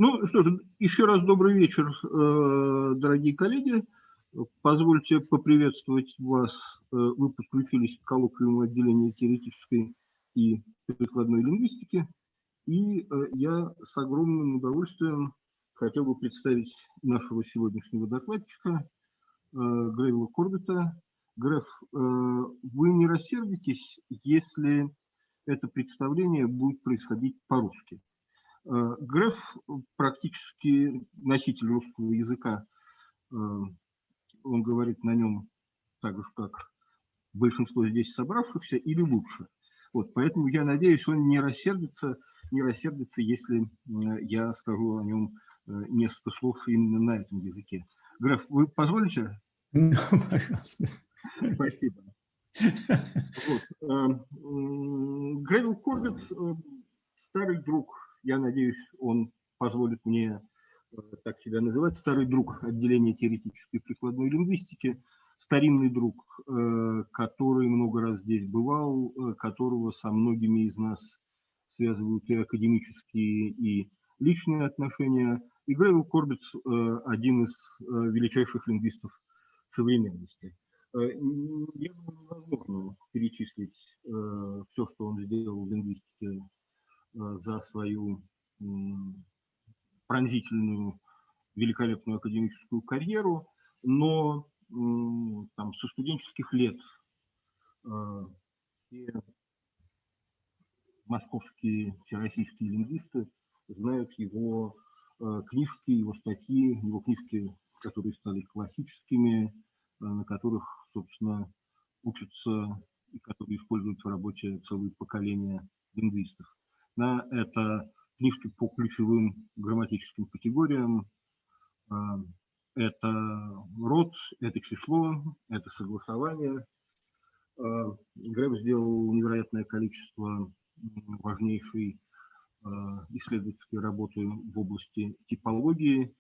Ну что же, еще раз добрый вечер, дорогие коллеги. Позвольте поприветствовать вас. Вы подключились к коллоквиуму отделения теоретической и прикладной лингвистики. И я с огромным удовольствием хотел бы представить нашего сегодняшнего докладчика, Гревилла Корбетта. Греф, вы не рассердитесь, если это представление будет происходить по-русски. Греф практически носитель русского языка, он говорит на нем так же, как большинство здесь собравшихся, или лучше. Вот, поэтому я надеюсь, он не рассердится, если я скажу о нем несколько слов именно на этом языке. Греф, вы позволите? Пожалуйста. Спасибо. Вот. Гревилл Корбетт, старый друг, я надеюсь, он позволит мне так себя называть, старый друг отделения теоретической и прикладной лингвистики, старинный друг, который много раз здесь бывал, которого со многими из нас связывают и академические, и личные отношения. И Гревилл Корбетт один из величайших лингвистов современности. Я думаю, невозможно перечислить все, что он сделал в лингвистике за свою пронзительную, великолепную академическую карьеру, но там, со студенческих лет все московские, всероссийские лингвисты знают его книжки, его статьи, его книжки, которые стали классическими, на которых, собственно, учатся и которые используют в работе целые поколения лингвистов. Это книжки по ключевым грамматическим категориям. Это род, это число, это согласование. Греф сделал невероятное количество важнейшей исследовательской работы в области типологии.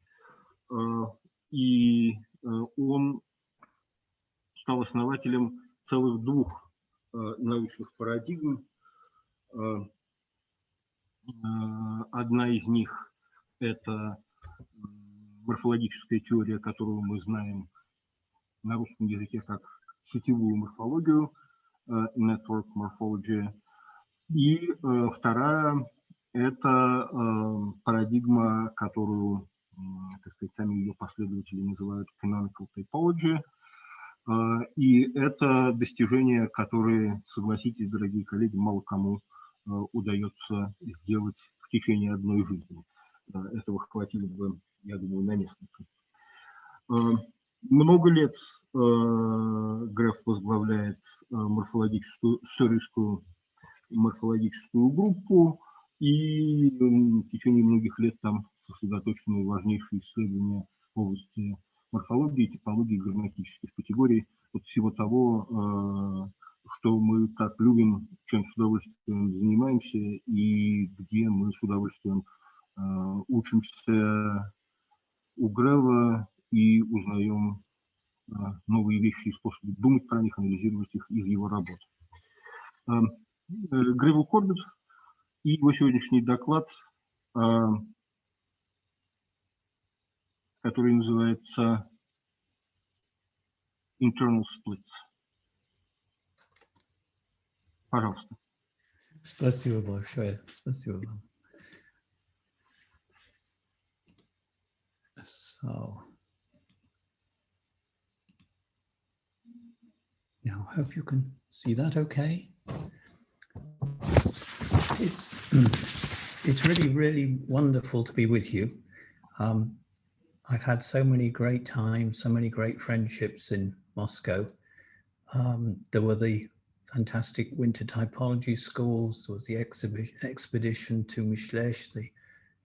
И он стал основателем целых двух научных парадигм. Одна из них – это морфологическая теория, которую мы знаем на русском языке как сетевую морфологию, network morphology. И вторая – это парадигма, которую, так сказать, сами ее последователи называют Canonical Typology. И это достижения, которые, согласитесь, дорогие коллеги, мало кому удается сделать в течение одной жизни. Этого хватило бы, я думаю, на несколько. Много лет Греф возглавляет сырийскую морфологическую группу, и в течение многих лет там сосредоточены важнейшие исследования в области морфологии, типологии, грамматических категорий, вот всего того, что мы так любим, чем с удовольствием занимаемся и где мы с удовольствием учимся у Грева и узнаем новые вещи и способы думать про них, анализировать их из его работ. Гревилл Корбетт и его сегодняшний доклад, который называется Internal Splits. Пожалуйста. Спасибо большое. Спасибо вам. So, now I hope you can see that okay. It's really, really wonderful to be with you. I've had so many great times, so many great friendships in Moscow. There were the fantastic winter typology schools, there was the expedition to Mishlesh, the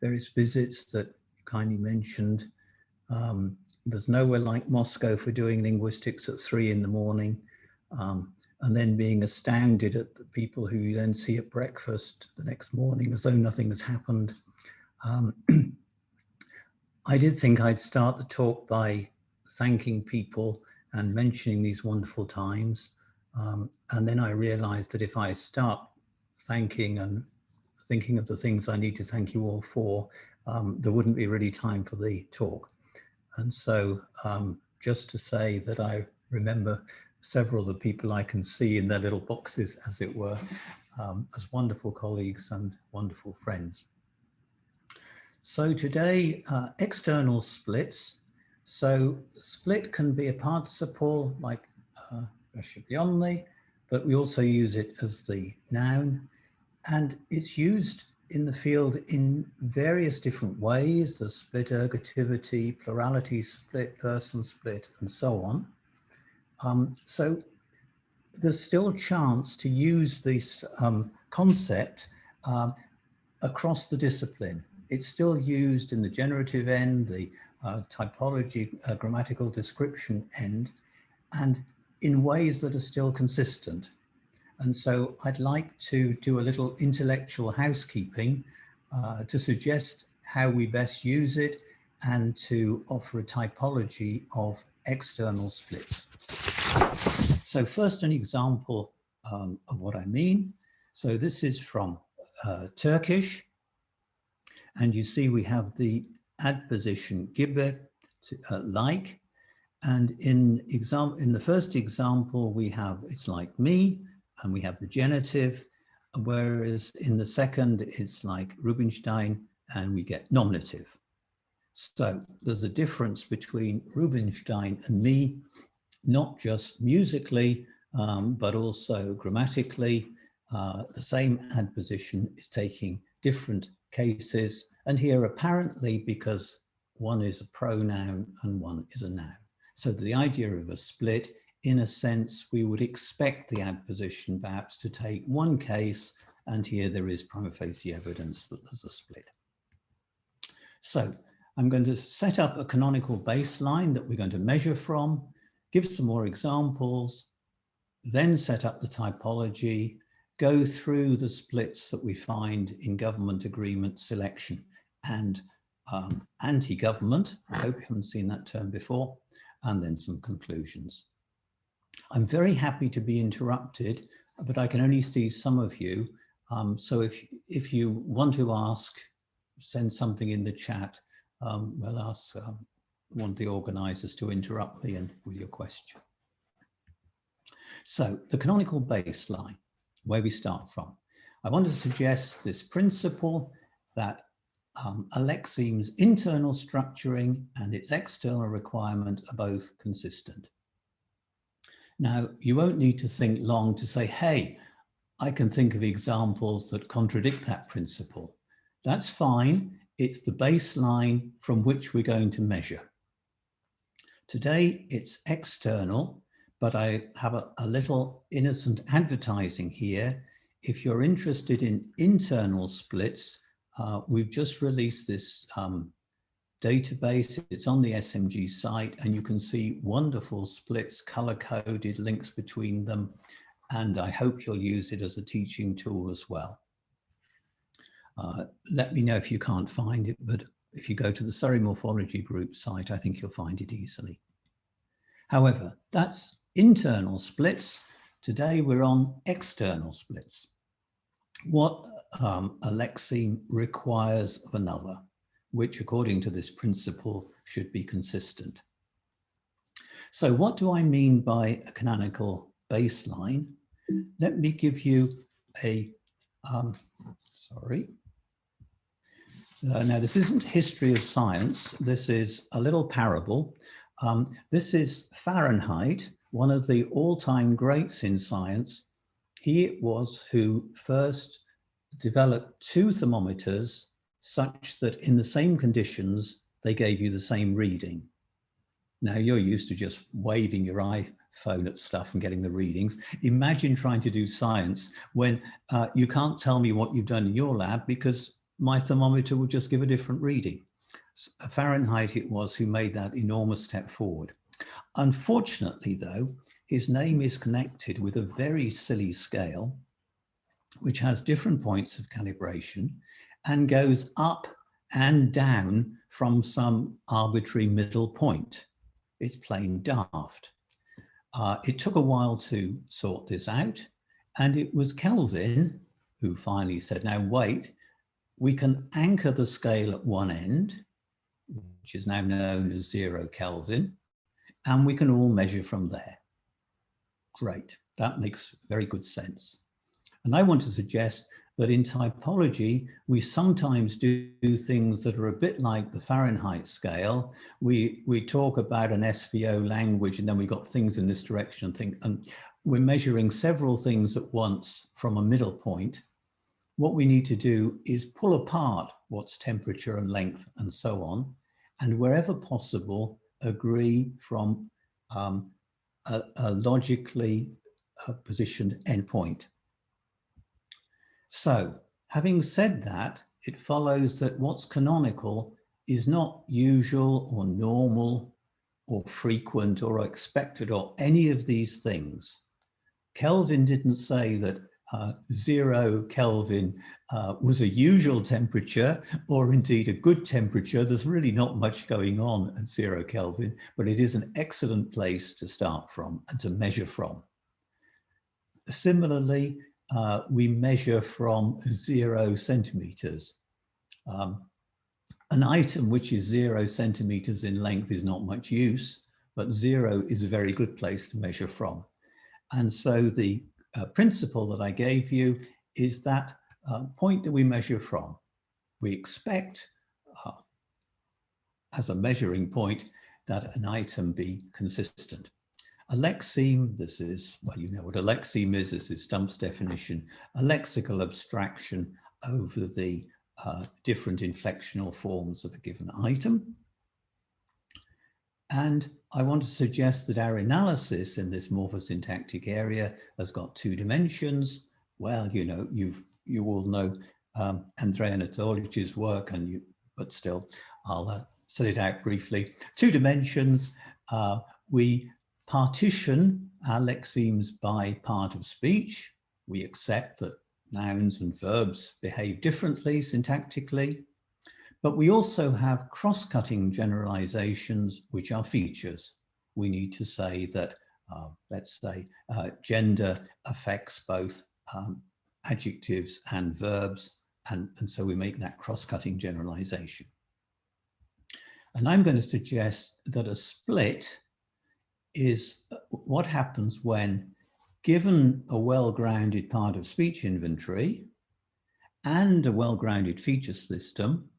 various visits that you kindly mentioned. There's nowhere like Moscow for doing linguistics at 3 in the morning, and then being astounded at the people who you then see at breakfast the next morning as though nothing has happened. I did think I'd start the talk by thanking people and mentioning these wonderful times. And then I realized that if I start thanking and thinking of the things I need to thank you all for, there wouldn't be really time for the talk. And so just to say that I remember several of the people I can see in their little boxes, as it were, as wonderful colleagues and wonderful friends. So today, external splits. So split can be a participle like should be on the, but we also use it as the noun, and it's used in the field in various different ways. There's split ergativity, plurality split, person split, and so on. So there's still a chance to use this concept across the discipline. It's still used in the generative end, the typology, grammatical description end, and in ways that are still consistent. And so I'd like to do a little intellectual housekeeping to suggest how we best use it and to offer a typology of external splits. So first, an example of what I mean. So this is from Turkish. And you see we have the adposition gibi, like. And in the first example, we have it's like me, and we have the genitive, whereas in the second, it's like Rubinstein, and we get nominative. So there's a difference between Rubinstein and me, not just musically, but also grammatically. The same adposition is taking different cases, and here apparently because one is a pronoun and one is a noun. So the idea of a split, in a sense, we would expect the adposition perhaps to take one case, and here there is prima facie evidence that there's a split. So I'm going to set up a canonical baseline that we're going to measure from, give some more examples, then set up the typology, go through the splits that we find in government agreement selection and anti-government. I hope you haven't seen that term before, and then some conclusions. I'm very happy to be interrupted, but I can only see some of you. So if you want to ask, send something in the chat. We'll ask one of the organizers to interrupt me with your question. So the canonical baseline, where we start from. I want to suggest this principle that a lexeme's internal structuring and its external requirement are both consistent. Now, you won't need to think long to say, hey, I can think of examples that contradict that principle. That's fine. It's the baseline from which we're going to measure. Today, it's external, but I have a little innocent advertising here. If you're interested in internal splits, we've just released this database. It's on the SMG site, and you can see wonderful splits, color-coded links between them, and I hope you'll use it as a teaching tool as well. Let me know if you can't find it, but if you go to the Surrey Morphology Group site, I think you'll find it easily. However, that's internal splits. Today we're on external splits. What a lexeme requires of another, which according to this principle should be consistent. So what do I mean by a canonical baseline? Let me give you a, now this isn't history of science, this is a little parable. This is Fahrenheit, one of the all-time greats in science. He it was who first developed two thermometers such that in the same conditions, they gave you the same reading. Now you're used to just waving your iPhone at stuff and getting the readings. Imagine trying to do science when you can't tell me what you've done in your lab because my thermometer will just give a different reading. Fahrenheit it was who made that enormous step forward. Unfortunately though, his name is connected with a very silly scale, which has different points of calibration and goes up and down from some arbitrary middle point. It's plain daft. It took a while to sort this out, and it was Kelvin who finally said, now wait, we can anchor the scale at one end, which is now known as 0 Kelvin, and we can all measure from there. Great, that makes very good sense. And I want to suggest that in typology, we sometimes do things that are a bit like the Fahrenheit scale. We talk about an SVO language, and then we got things in this direction and we're measuring several things at once from a middle point. What we need to do is pull apart what's temperature and length and so on, and wherever possible, agree from a logically positioned endpoint. So, having said that, it follows that what's canonical is not usual or normal or frequent or expected or any of these things. Kelvin didn't say that 0 Kelvin was a usual temperature or indeed a good temperature. There's really not much going on at 0 Kelvin, but it is an excellent place to start from and to measure from. Similarly, we measure from 0 centimeters. An item which is 0 centimeters in length is not much use, but 0 is a very good place to measure from. And so the principle that I gave you is that point that we measure from. We expect as a measuring point that an item be consistent. A lexeme, this is, well, you know what a lexeme is, this is Stump's definition, a lexical abstraction over the different inflectional forms of a given item. And I want to suggest that our analysis in this morphosyntactic area has got 2 dimensions. Well, you know, you all know Andrei Anatoliev's work, but still, I'll set it out briefly. 2 dimensions. We partition our lexemes by part of speech. We accept that nouns and verbs behave differently syntactically. But we also have cross-cutting generalizations, which are features. We need to say that, let's say, gender affects both adjectives and verbs, and so we make that cross-cutting generalization. And I'm going to suggest that a split is what happens when, given a well-grounded part of speech inventory and a well-grounded feature system,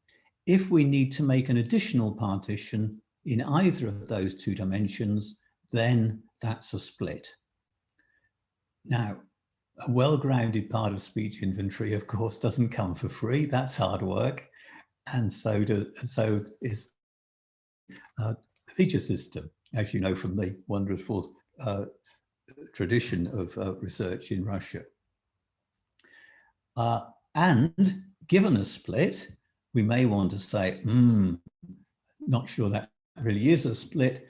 if we need to make an additional partition in either of those 2 dimensions, then that's a split. Now, a well-grounded part of speech inventory, of course, doesn't come for free. That's hard work. And so is the feature system, as you know from the wonderful tradition of research in Russia. And given a split, we may want to say, not sure that really is a split.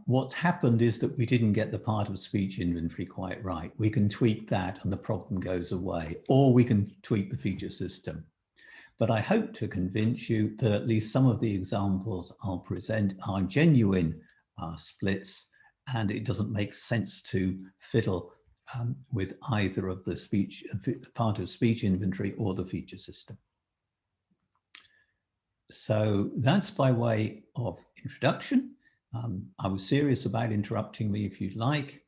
What's happened is that we didn't get the part of speech inventory quite right. We can tweak that and the problem goes away, or we can tweak the feature system. But I hope to convince you that at least some of the examples I'll present are genuine splits, and it doesn't make sense to fiddle with either of the speech, part of speech inventory or the feature system. So that's by way of introduction. I was serious about interrupting me if you'd like.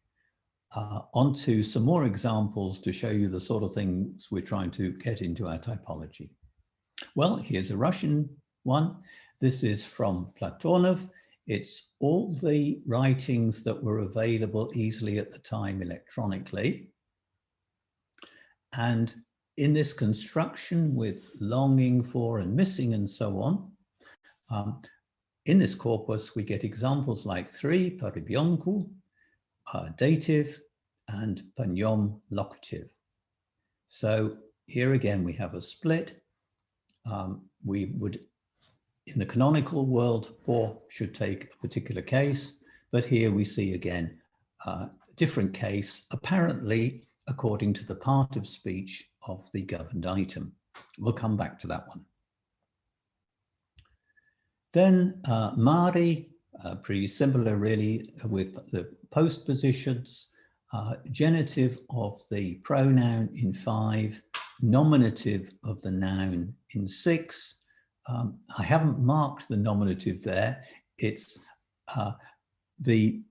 On to some more examples to show you the sort of things we're trying to get into our typology. Well, here's a Russian one. This is from Platonov. It's all the writings that were available easily at the time electronically. And in this construction with longing for and missing and so on, in this corpus, we get examples like 3, paribionku, dative, and panyom, locative. So here again, we have a split. We would, in the canonical world, or should take a particular case, but here we see again a different case, apparently according to the part of speech of the governed item. We'll come back to that one. Then Mari, pretty similar really with the postpositions, genitive of the pronoun in 5, nominative of the noun in 6. I haven't marked the nominative there. It's the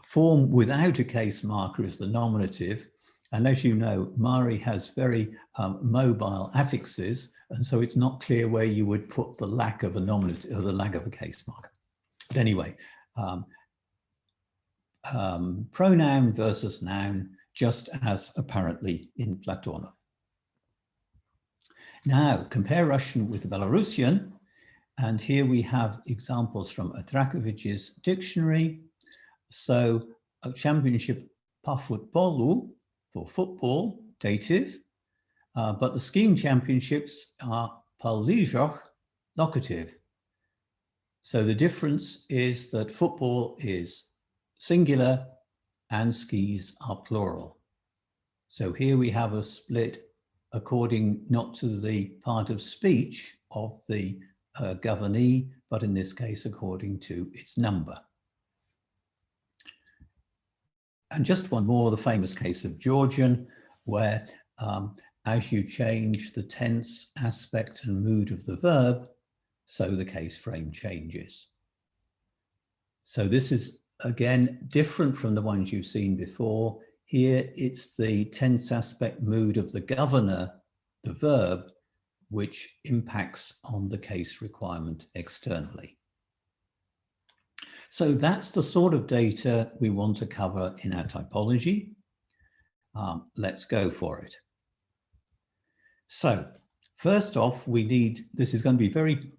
form without a case marker is the nominative. And as you know, Mari has very mobile affixes, and so it's not clear where you would put the lack of a nominative or the lack of a case marker. But anyway, pronoun versus noun, just as apparently in Platonov. Now, compare Russian with Belarusian, and here we have examples from Atrakovich's dictionary. So, a championship по футболу, for football, dative, but the skiing championships are по лыжах, locative. So the difference is that football is singular and skis are plural. So here we have a split according not to the part of speech of the governee, but in this case, according to its number. And just one more, the famous case of Georgian, where as you change the tense, aspect, and mood of the verb, so the case frame changes. So this is, again, different from the ones you've seen before. Here, it's the tense, aspect, mood of the governor, the verb, which impacts on the case requirement externally. So that's the sort of data we want to cover in our typology. Let's go for it. So first off, we need, this is going to be very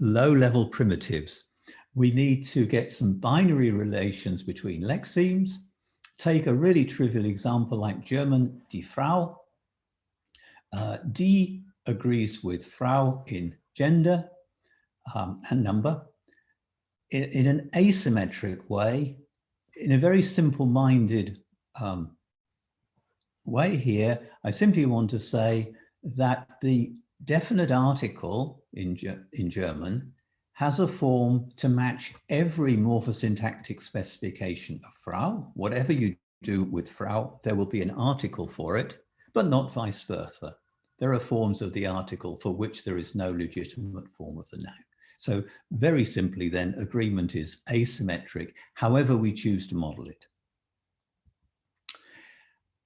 low-level primitives. We need to get some binary relations between lexemes. Take a really trivial example like German die Frau. Die agrees with Frau in gender and number. In an asymmetric way, in a very simple-minded way here, I simply want to say that the definite article in German has a form to match every morphosyntactic specification of Frau. Whatever you do with Frau, there will be an article for it, but not vice versa. There are forms of the article for which there is no legitimate form of the noun. So very simply then, agreement is asymmetric, however we choose to model it.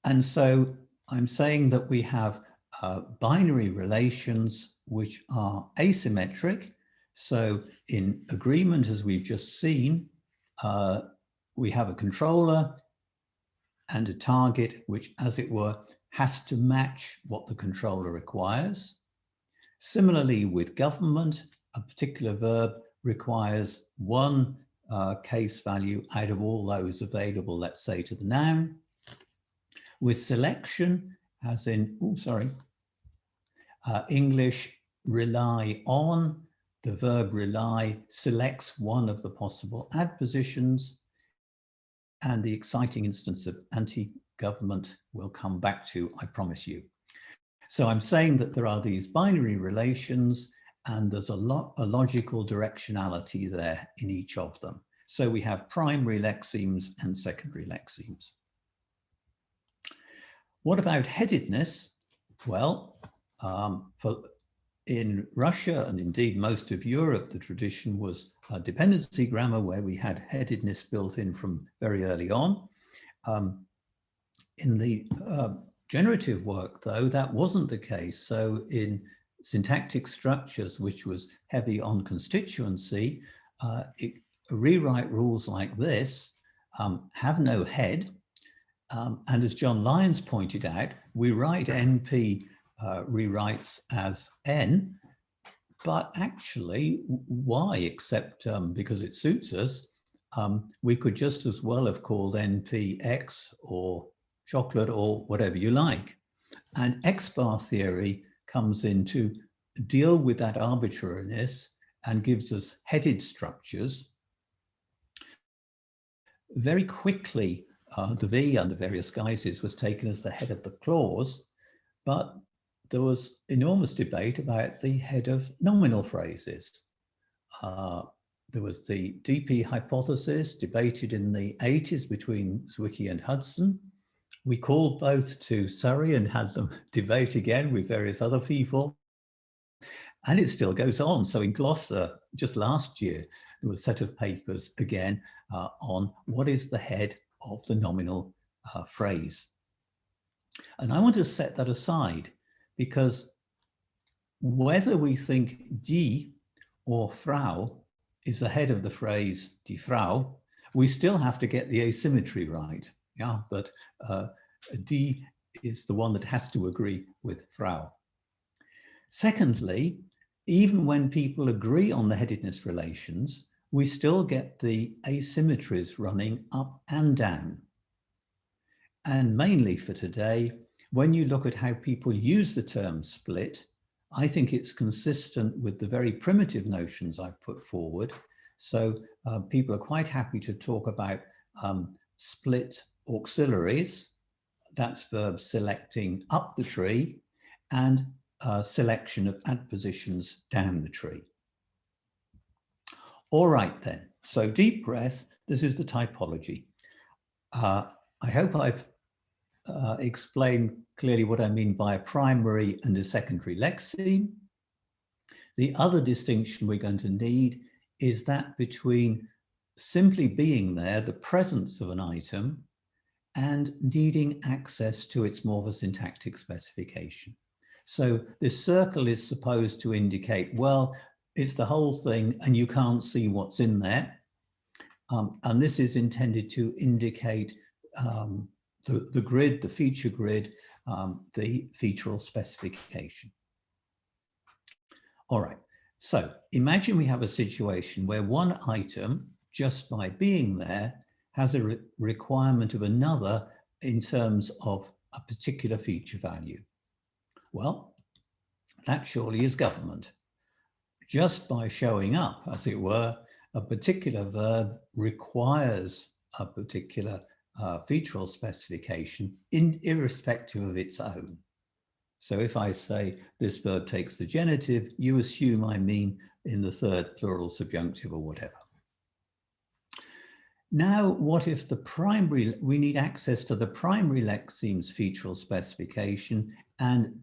And so I'm saying that we have binary relations which are asymmetric. So in agreement, as we've just seen, we have a controller and a target, which, as it were, has to match what the controller requires. Similarly, with government, a particular verb requires one case value out of all those available, let's say, to the noun. With selection, as in, English, rely on, the verb rely selects one of the possible adpositions, and the exciting instance of anti-government will come back to, I promise you. So I'm saying that there are these binary relations, and there's a logical directionality there in each of them. So we have primary lexemes and secondary lexemes. What about headedness? Well, in Russia, and indeed most of Europe, the tradition was a dependency grammar where we had headedness built in from very early on. In the generative work, though, that wasn't the case. So in syntactic structures, which was heavy on constituency, rewrite rules like this have no head. And as John Lyons pointed out, we write NP rewrites as N, but actually why, except because it suits us, we could just as well have called NP X or chocolate or whatever you like. And X-bar theory comes in to deal with that arbitrariness and gives us headed structures. Very quickly, the V under various guises was taken as the head of the clause, but there was enormous debate about the head of nominal phrases. There was the DP hypothesis debated in the 80s between Zwicky and Hudson, We called both to Surrey and had them debate again with various other people. And it still goes on. So in Gloucester, just last year, there was a set of papers again on what is the head of the nominal phrase. And I want to set that aside because whether we think die or Frau is the head of the phrase die Frau, we still have to get the asymmetry right. Yeah, but die is the one that has to agree with Frau. Secondly, even when people agree on the headedness relations, we still get the asymmetries running up and down. And mainly for today, when you look at how people use the term split, I think it's consistent with the very primitive notions I've put forward. So people are quite happy to talk about split auxiliaries, that's verbs selecting up the tree, and selection of adpositions down the tree. All right then, so deep breath, this is the typology. I hope I've explained clearly what I mean by a primary and a secondary lexeme. The other distinction we're going to need is that between simply being there, the presence of an item, and needing access to its morphosyntactic specification. So this circle is supposed to indicate, well, it's the whole thing and you can't see what's in there. And this is intended to indicate the grid, the feature grid, the featural specification. All right, so imagine we have a situation where one item, just by being there, has a requirement of another in terms of a particular feature value. Well, that surely is government. Just by showing up, as it were, a particular verb requires a particular featural specification irrespective of its own. So if I say this verb takes the genitive, you assume I mean in the third plural subjunctive or whatever. Now, what if the primary, we need access to the primary lexeme's featural specification, and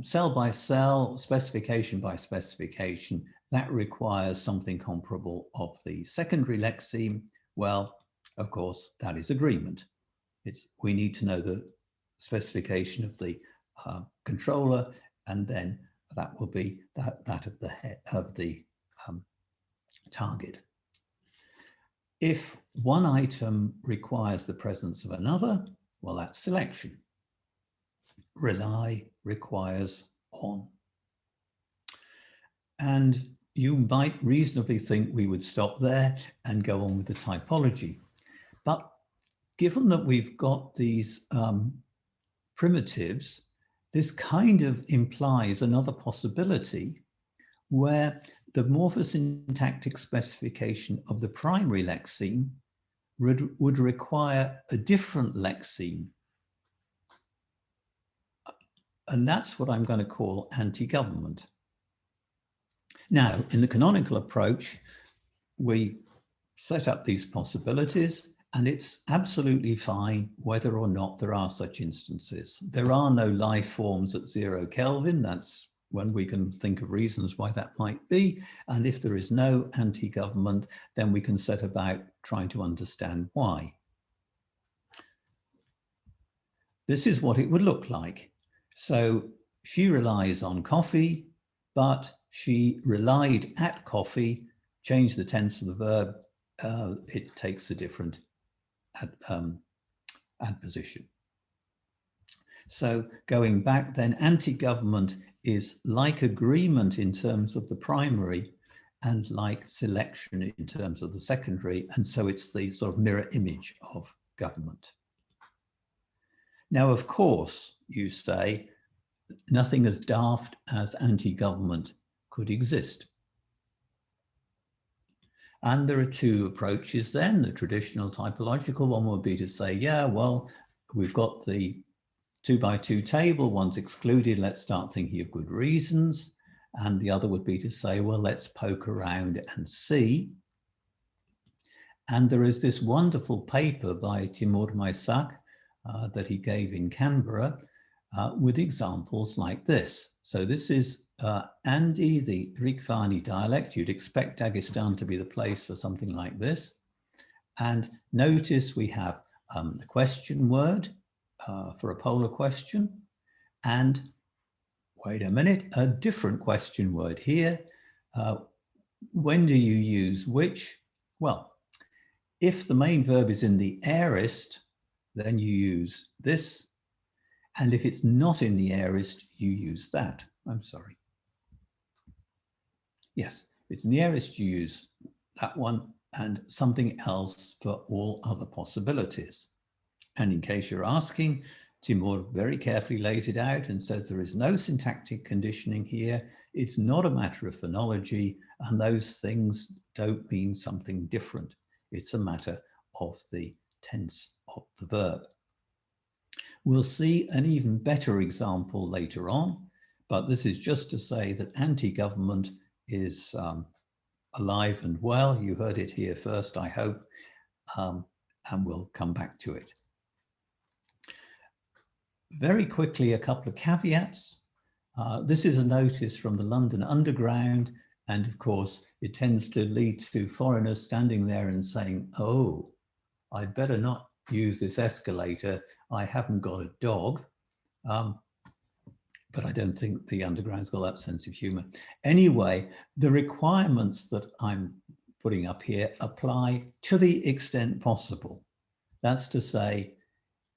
cell by cell, specification by specification, that requires something comparable of the secondary lexeme? Well, of course, that is agreement. We need to know the specification of the controller, and then that will be that of the head of the target. If one item requires the presence of another, well, that's selection. Rely requires on. And you might reasonably think we would stop there and go on with the typology. But given that we've got these primitives, this kind of implies another possibility where the morphosyntactic specification of the primary lexeme would require a different lexeme. And that's what I'm going to call anti-government. Now, in the canonical approach, we set up these possibilities, and it's absolutely fine whether or not there are such instances. There are no life forms at 0 Kelvin. That's when we can think of reasons why that might be. And if there is no anti-government, then we can set about trying to understand why. This is what it would look like. So she relies on coffee, but she relied at coffee. Change the tense of the verb, it takes a different adposition. So going back then, anti-government is like agreement in terms of the primary and like selection in terms of the secondary. And so it's the sort of mirror image of government. Now, of course, you say nothing as daft as anti-government could exist. And there are two approaches then. The traditional typological one would be to say, yeah, well, we've got the 2x2 table, one's excluded, let's start thinking of good reasons. And the other would be to say, well, let's poke around and see. And there is this wonderful paper by Timur Maysak that he gave in Canberra with examples like this. So this is Andy, the Rikvani dialect. You'd expect Dagestan to be the place for something like this. And notice we have the question word for a polar question. And wait a minute, a different question word here. When do you use which? Well, if the main verb is in the aorist, then you use this. And if it's not in the aorist, you use that. I'm sorry. Yes, if it's in the aorist, you use that one and something else for all other possibilities. And in case you're asking, Timur very carefully lays it out and says there is no syntactic conditioning here. It's not a matter of phonology, and those things don't mean something different. It's a matter of the tense of the verb. We'll see an even better example later on, but this is just to say that anti-government is alive and well. You heard it here first, I hope, and we'll come back to it. Very quickly, a couple of caveats. This is a notice from the London Underground, and of course, it tends to lead to foreigners standing there and saying, oh, I'd better not use this escalator. I haven't got a dog. But I don't think the Underground's got that sense of humor. Anyway, the requirements that I'm putting up here apply to the extent possible. That's to say,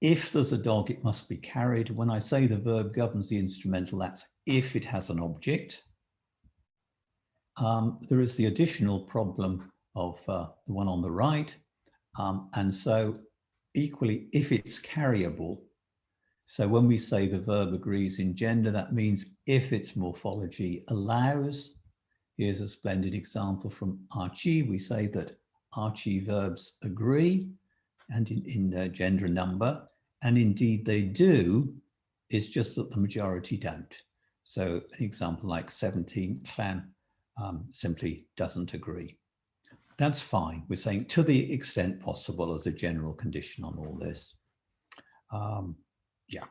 if there's a dog, it must be carried. When I say the verb governs the instrumental, that's if it has an object. There is the additional problem of the one on the right. And so equally, if it's carryable. So when we say the verb agrees in gender, that means if its morphology allows. Here's a splendid example from Archie. We say that Archie verbs agree and in gender number, and indeed they do, it's just that the majority don't. So an example like 17 clan simply doesn't agree. That's fine. We're saying to the extent possible as a general condition on all this. Yeah,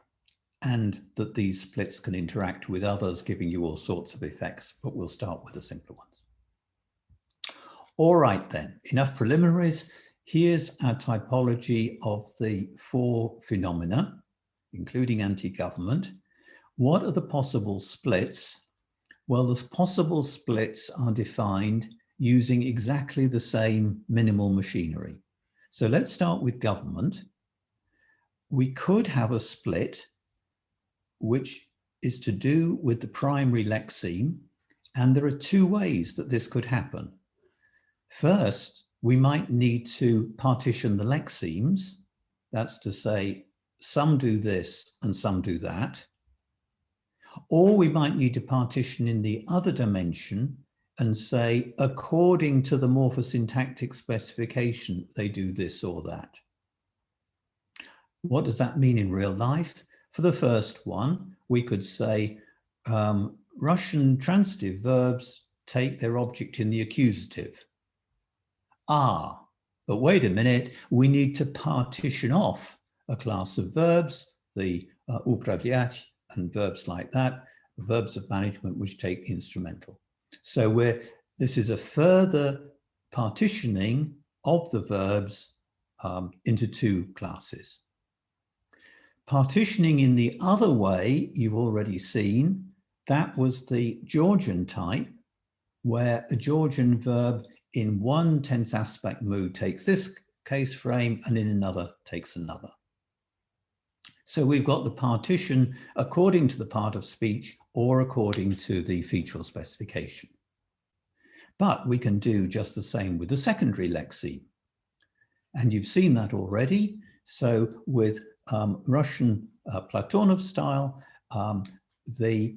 and that these splits can interact with others, giving you all sorts of effects, but we'll start with the simpler ones. All right then, enough preliminaries. Here's our typology of the 4 phenomena, including anti-government. What are the possible splits? Well, the possible splits are defined using exactly the same minimal machinery. So let's start with government. We could have a split which is to do with the primary lexeme, and there are 2 ways that this could happen. First, we might need to partition the lexemes. That's to say, some do this and some do that. Or we might need to partition in the other dimension and say, according to the morphosyntactic specification, they do this or that. What does that mean in real life? For the first one, we could say Russian transitive verbs take their object in the accusative. Ah, but wait a minute, we need to partition off a class of verbs, the upravlyat and verbs like that, verbs of management which take the instrumental. So this is a further partitioning of the verbs into 2 classes. Partitioning in the other way, you've already seen, that was the Georgian type, where a Georgian verb in one tense aspect mood takes this case frame and in another takes another. So we've got the partition according to the part of speech or according to the featural specification. But we can do just the same with the secondary lexeme. And you've seen that already. So with Russian Platonov style, the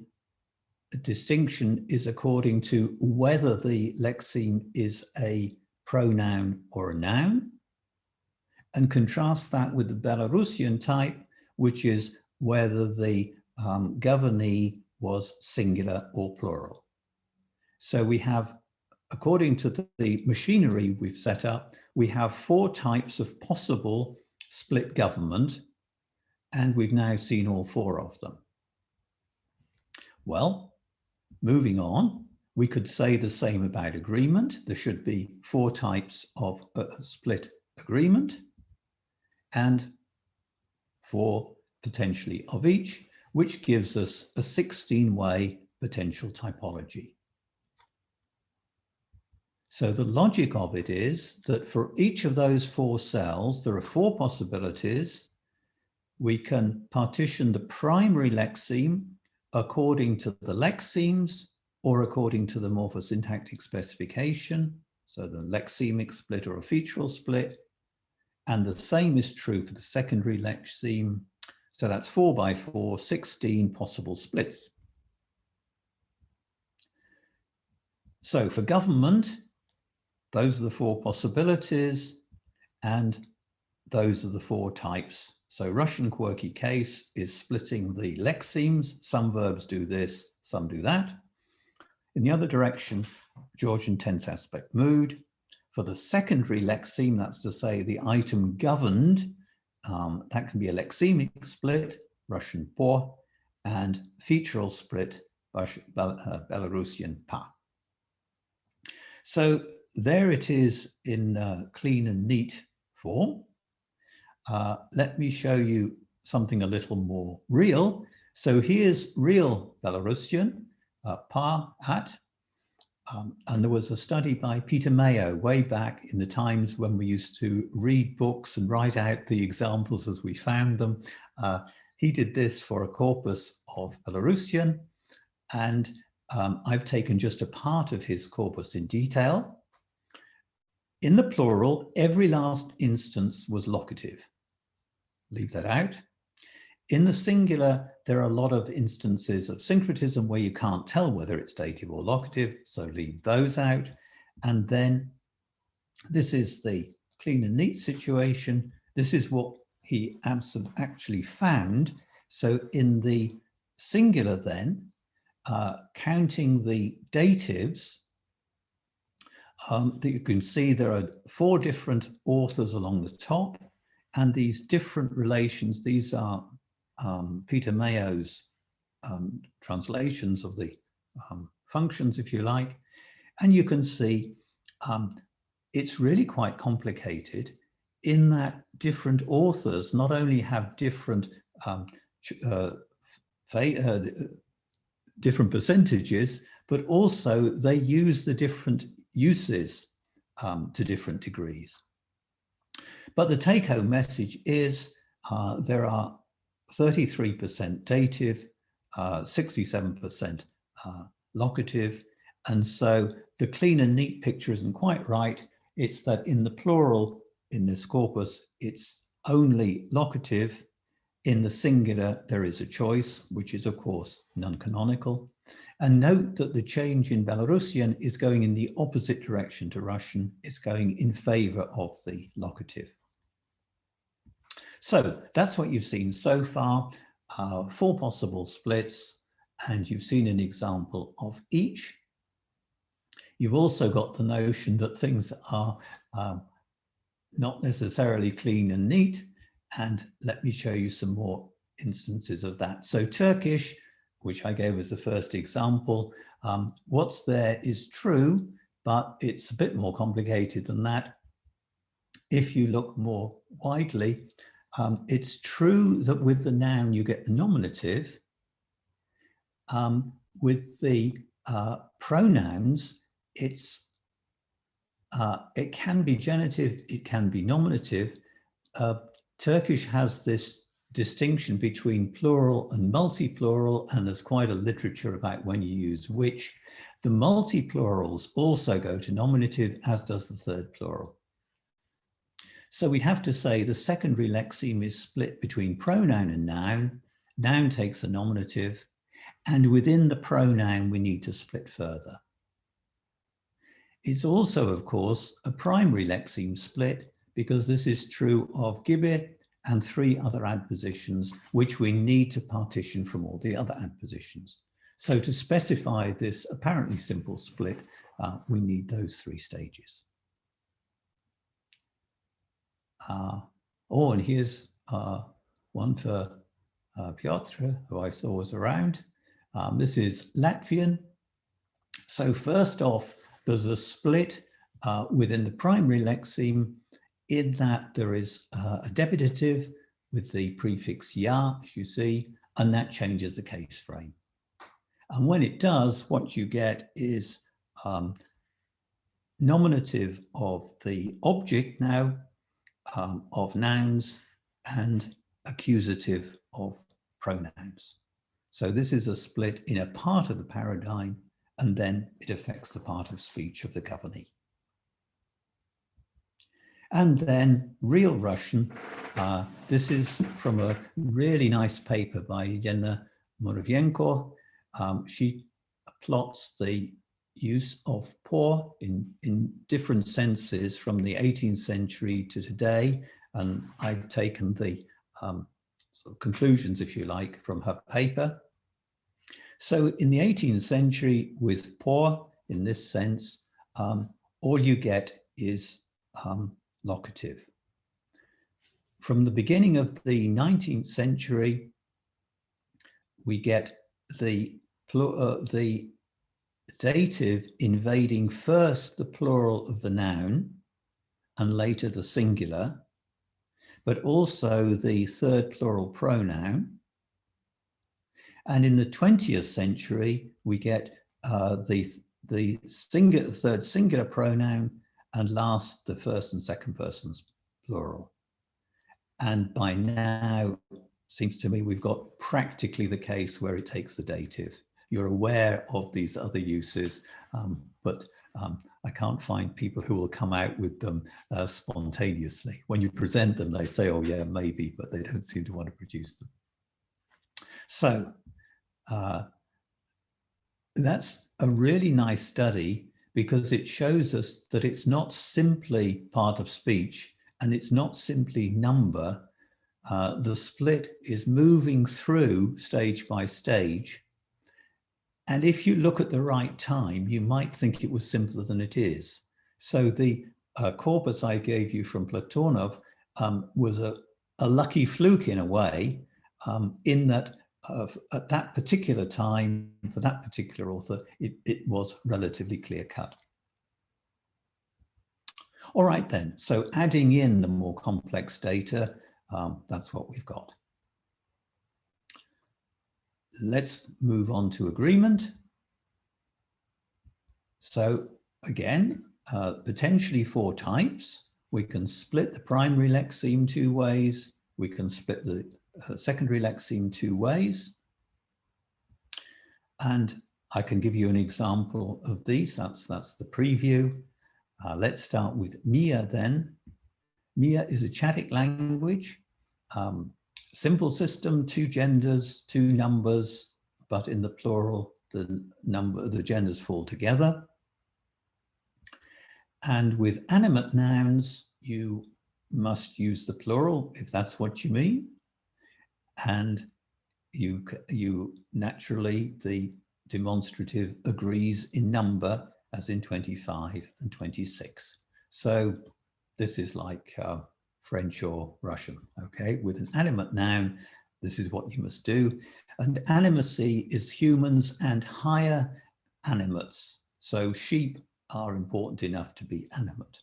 distinction is according to whether the lexeme is a pronoun or a noun, and contrast that with the Belarusian type, which is whether the governee was singular or plural. So we have, according to the machinery we've set up, we have 4 types of possible split government. and we've now seen all 4 of them. Well, moving on, we could say the same about agreement. There should be 4 types of split agreement and 4 potentially of each, which gives us a 16-way potential typology. So the logic of it is that for each of those 4 cells, there are 4 possibilities. We can partition the primary lexeme according to the lexemes or according to the morphosyntactic specification, so the lexemic split or a featural split. And the same is true for the secondary lexeme. So that's 4 by 4, 16 possible splits. So for government, those are the 4 possibilities, and those are the 4 types. So Russian quirky case is splitting the lexemes. Some verbs do this, some do that. In the other direction, Georgian tense aspect mood. For the secondary lexeme, that's to say the item governed, that can be a lexemic split, Russian po, and featural split, Belarusian pa. So there it is in clean and neat form. Let me show you something a little more real. So here's real Belarusian, pa, at, and there was a study by Peter Mayo way back in the times when we used to read books and write out the examples as we found them. He did this for a corpus of Belarusian, and I've taken just a part of his corpus in detail. In the plural, every last instance was locative. Leave that out. In the singular, there are a lot of instances of syncretism where you can't tell whether it's dative or locative, so leave those out. And then this is the clean and neat situation. This is what he actually found. So in the singular then, counting the datives, that you can see there are 4 different authors along the top, and these different relations, these are Peter Mayo's translations of the functions, if you like, and you can see it's really quite complicated in that different authors not only have different different percentages, but also they use the different uses to different degrees. But the take-home message is there are 33% dative, 67% locative, and so the clean and neat picture isn't quite right. It's that in the plural, in this corpus, it's only locative. In the singular, there is a choice, which is, of course, non-canonical. And note that the change in Belarusian is going in the opposite direction to Russian. It's going in favor of the locative. So that's what you've seen so far, 4 possible splits, and you've seen an example of each. You've also got the notion that things are not necessarily clean and neat, and let me show you some more instances of that. So Turkish, which I gave as the first example, what's there is true, but it's a bit more complicated than that. If you look more widely, it's true that with the noun you get the nominative. With the pronouns, it can be genitive, it can be nominative. Turkish has this distinction between plural and multi-plural, and there's quite a literature about when you use which. The multi-plurals also go to nominative, as does the third plural. So we'd have to say the secondary lexeme is split between pronoun and noun. Noun takes the nominative, and within the pronoun, we need to split further. It's also, of course, a primary lexeme split, because this is true of gibi and 3 other adpositions, which we need to partition from all the other adpositions. So to specify this apparently simple split, we need those 3 stages. And here's one for Piotr, who I saw was around. This is Latvian. So first off, there's a split within the primary lexeme in that there is a debidative with the prefix ya, as you see, and that changes the case frame. And when it does, what you get is nominative of the object now, of nouns, and accusative of pronouns. So this is a split in a part of the paradigm, and then it affects the part of speech of the governee. And then real Russian, this is from a really nice paper by Yelena Muravenko. She plots the use of por in different senses from the 18th century to today. And I've taken the sort of conclusions, if you like, from her paper. So in the 18th century with por, in this sense, all you get is locative. From the beginning of the 19th century, we get the dative invading first the plural of the noun and later the singular, but also the third plural pronoun. And in the 20th century, we get the third singular pronoun, and last the first and second persons plural. And by now, seems to me we've got practically the case where it takes the dative. You're aware of these other uses, but I can't find people who will come out with them spontaneously. When you present them, they say, oh yeah, maybe, but they don't seem to want to produce them. So that's a really nice study because it shows us that it's not simply part of speech and it's not simply number. The split is moving through stage by stage. And if you look at the right time, you might think it was simpler than it is. So the corpus I gave you from Platonov was a lucky fluke in a way, in that at that particular time, for that particular author, it was relatively clear cut. All right then, so adding in the more complex data, that's what we've got. Let's move on to agreement. So again, potentially 4 types. We can split the primary lexeme 2 ways. We can split the secondary lexeme 2 ways. And I can give you an example of these. That's the preview. Let's start with Mia then. Mia is a Chadic language. Simple system, 2 genders, 2 numbers, but in the plural, the genders fall together. And with animate nouns, you must use the plural if that's what you mean. And you naturally, the demonstrative agrees in number as in 25 and 26. So this is like French or Russian, okay? With an animate noun, this is what you must do. And animacy is humans and higher animates. So sheep are important enough to be animate.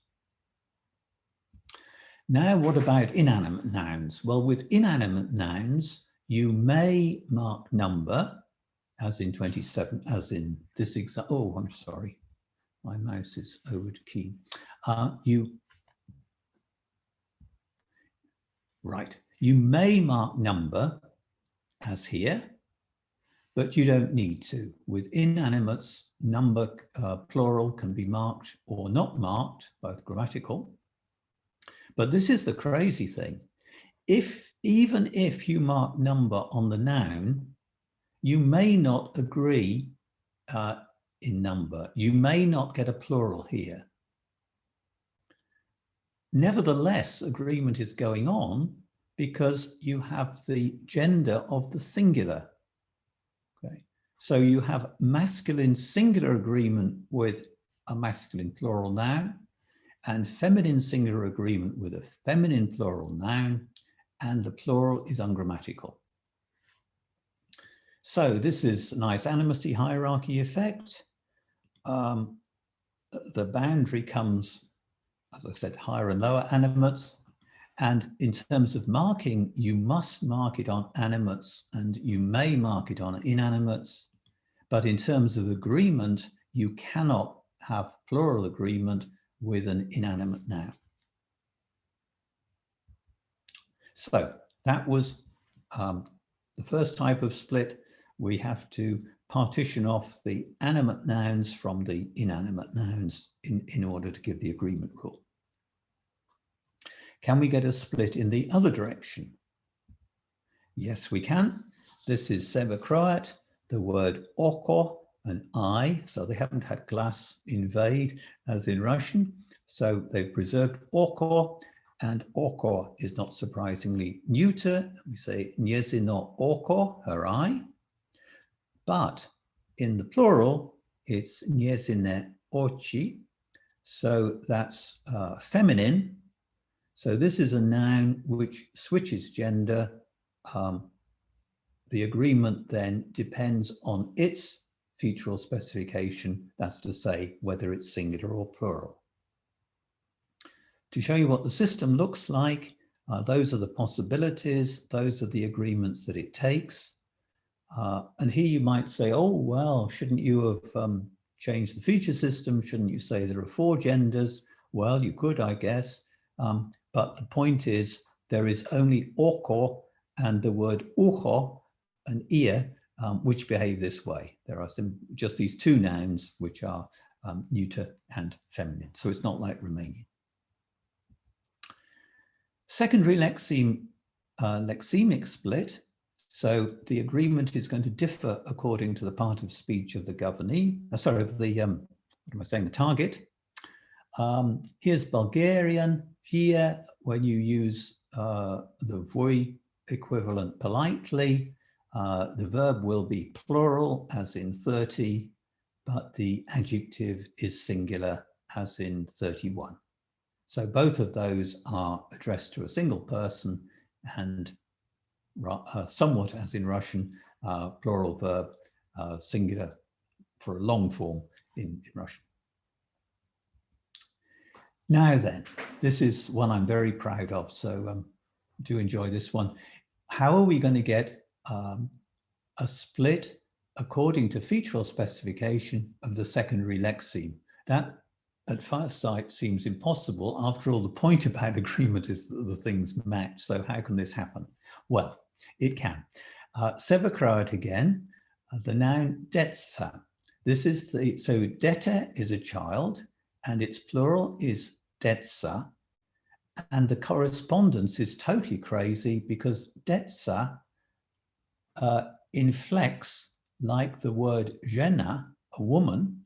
Now, what about inanimate nouns? Well, with inanimate nouns, you may mark number, as in 27, as in this example. Oh, I'm sorry. My mouse is over the key. You may mark number as here, but you don't need to. With inanimates, number plural can be marked or not marked, both grammatical. But this is the crazy thing. Even if you mark number on the noun, you may not agree in number. You may not get a plural here. Nevertheless, agreement is going on because you have the gender of the singular. Okay, so you have masculine singular agreement with a masculine plural noun and feminine singular agreement with a feminine plural noun. and the plural is ungrammatical. So this is a nice animacy hierarchy effect. The boundary comes, as I said, higher and lower animates. And in terms of marking, you must mark it on animates and you may mark it on inanimates. But in terms of agreement, you cannot have plural agreement with an inanimate noun. So that was the first type of split. We have to partition off the animate nouns from the inanimate nouns in order to give the agreement rule. Can we get a split in the other direction? Yes, we can. This is Seba Croat, the word oko and I, so they haven't had glass invade as in Russian. So they've preserved oko, and oko is not surprisingly neuter. We say njezino oko, her eye. But in the plural, it's njezine oči, so that's feminine. So this is a noun which switches gender. The agreement then depends on its featural specification, that's to say whether it's singular or plural. To show you what the system looks like, those are the possibilities, those are the agreements that it takes. And here you might say, oh, well, shouldn't you have changed the feature system? Shouldn't you say there are 4 genders? Well, you could, I guess. But the point is, there is only oko and the word ucho, an ear, which behave this way. There are just these 2 nouns which are neuter and feminine. So it's not like Romanian. Secondary lexemic split. So the agreement is going to differ according to the part of speech of the governee, the target. Here's Bulgarian. Here, when you use the voi equivalent politely, the verb will be plural, as in 30, but the adjective is singular, as in 31. So both of those are addressed to a single person, and somewhat as in Russian, plural verb, singular for a long form in Russian. Now then, this is one I'm very proud of, so do enjoy this one. How are we going to get a split according to featural specification of the secondary lexeme? That at first sight seems impossible. After all, the point about agreement is that the things match. So how can this happen? Well, it can. Seba Croat again, the noun detsa. This is so dete is a child and its plural is detsa. And the correspondence is totally crazy because detsa inflects like the word žena, a woman.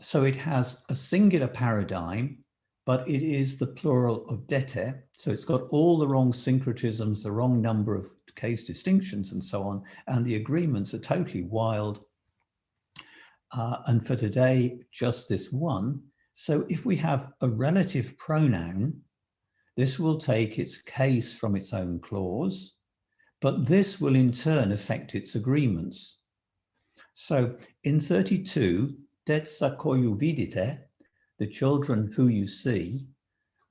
So it has a singular paradigm, but it is the plural of dete. So it's got all the wrong syncretisms, the wrong number of case distinctions and so on. And the agreements are totally wild. And for today, just this one. So if we have a relative pronoun, this will take its case from its own clause, but this will in turn affect its agreements. So in 32, detsa koju vidite, the children who you see,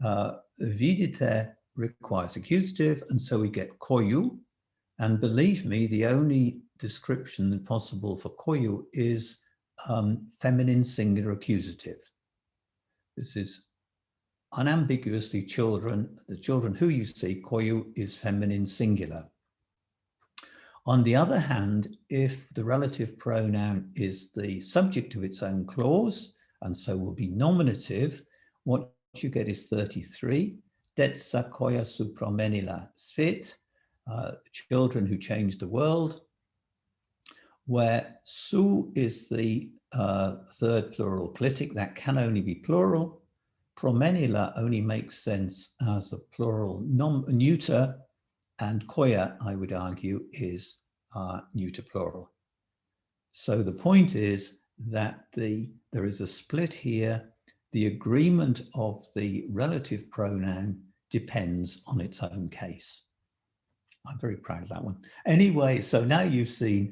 vidite requires accusative, and so we get koju. And believe me, the only description possible for koju is feminine singular accusative. This is unambiguously children. The children who you see, koju is feminine singular. On the other hand, if the relative pronoun is the subject of its own clause, and so will be nominative, what you get is 33. Detsa koja su promenila svet, children who changed the world, where su is the third plural clitic, that can only be plural. Promenila only makes sense as a plural neuter, and koya, I would argue, is neuter plural. So the point is that there is a split here. The agreement of the relative pronoun depends on its own case. I'm very proud of that one. Anyway, so now you've seen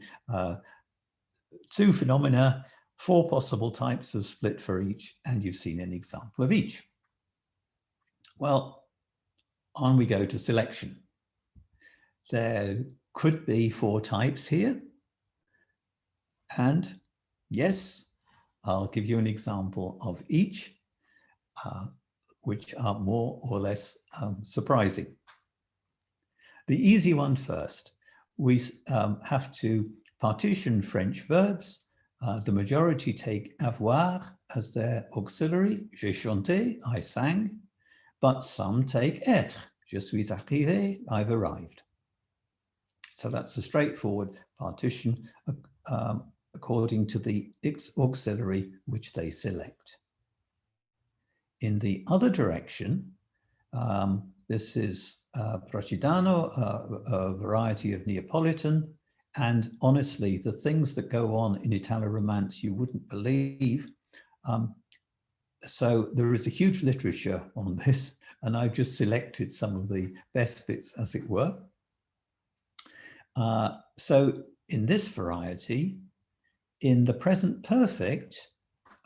2 phenomena, 4 possible types of split for each, and you've seen an example of each. Well, on we go to selection. There could be 4 types here. And yes, I'll give you an example of each, which are more or less surprising. The easy one first. We have to partition French verbs. The majority take avoir as their auxiliary. J'ai chanté, I sang. But some take être. Je suis arrivé, I've arrived. So that's a straightforward partition according to the auxiliary which they select. In the other direction, this is Procitano, a variety of Neapolitan, and honestly, the things that go on in Italo-Romance you wouldn't believe. So there is a huge literature on this, and I've just selected some of the best bits, as it were. So in this variety, in the present perfect,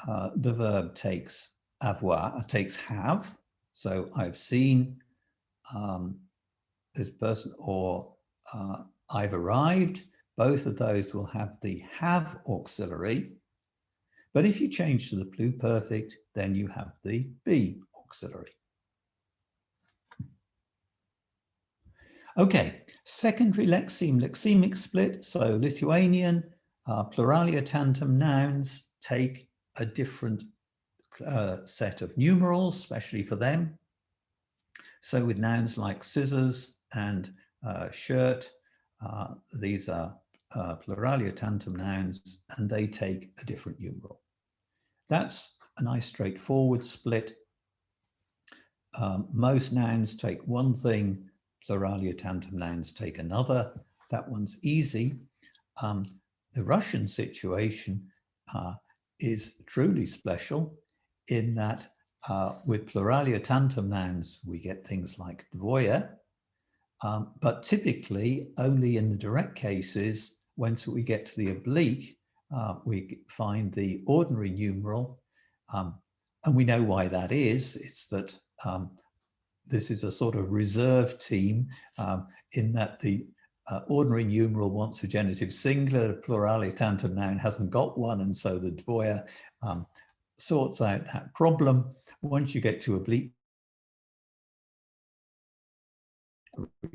the verb takes avoir, takes have. So I've seen this person, or I've arrived. Both of those will have the have auxiliary. But if you change to the pluperfect, then you have the be auxiliary. Okay, secondary lexeme, lexemic split. So Lithuanian, pluralia tantum nouns take a different set of numerals, especially for them. So with nouns like scissors and shirt, these are pluralia tantum nouns, and they take a different numeral. That's a nice straightforward split. Most nouns take one thing, pluralia tantum nouns take another. That one's easy. The Russian situation is truly special in that with pluralia tantum nouns, we get things like dvoje, but typically only in the direct cases, once we get to the oblique, we find the ordinary numeral, and we know why that is. It's that this is a sort of reserve team in that the ordinary numeral wants a genitive singular, the pluralia tantum noun hasn't got one, and so the dvoje sorts out that problem. Once you get to oblique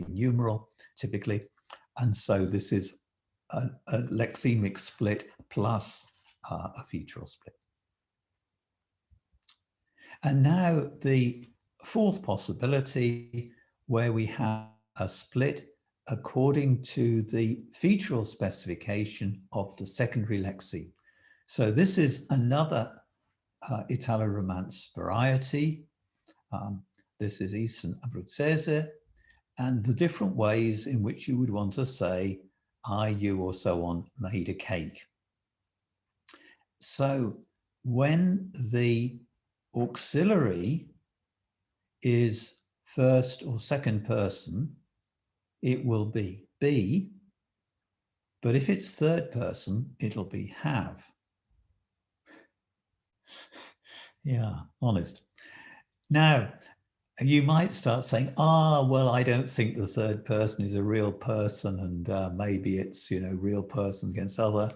numeral, typically, and so this is a lexemic split plus a featural split. And now the fourth possibility, where we have a split according to the featural specification of the secondary lexeme. So this is another Italo-Romance variety. This is Eastern Abruzzese, and the different ways in which you would want to say I, you, or so on made a cake. So when the auxiliary is first or second person, it will be be, but if it's third person, it'll be have. Yeah, honest. Now, you might start saying, well, I don't think the third person is a real person, and maybe it's, real person against other.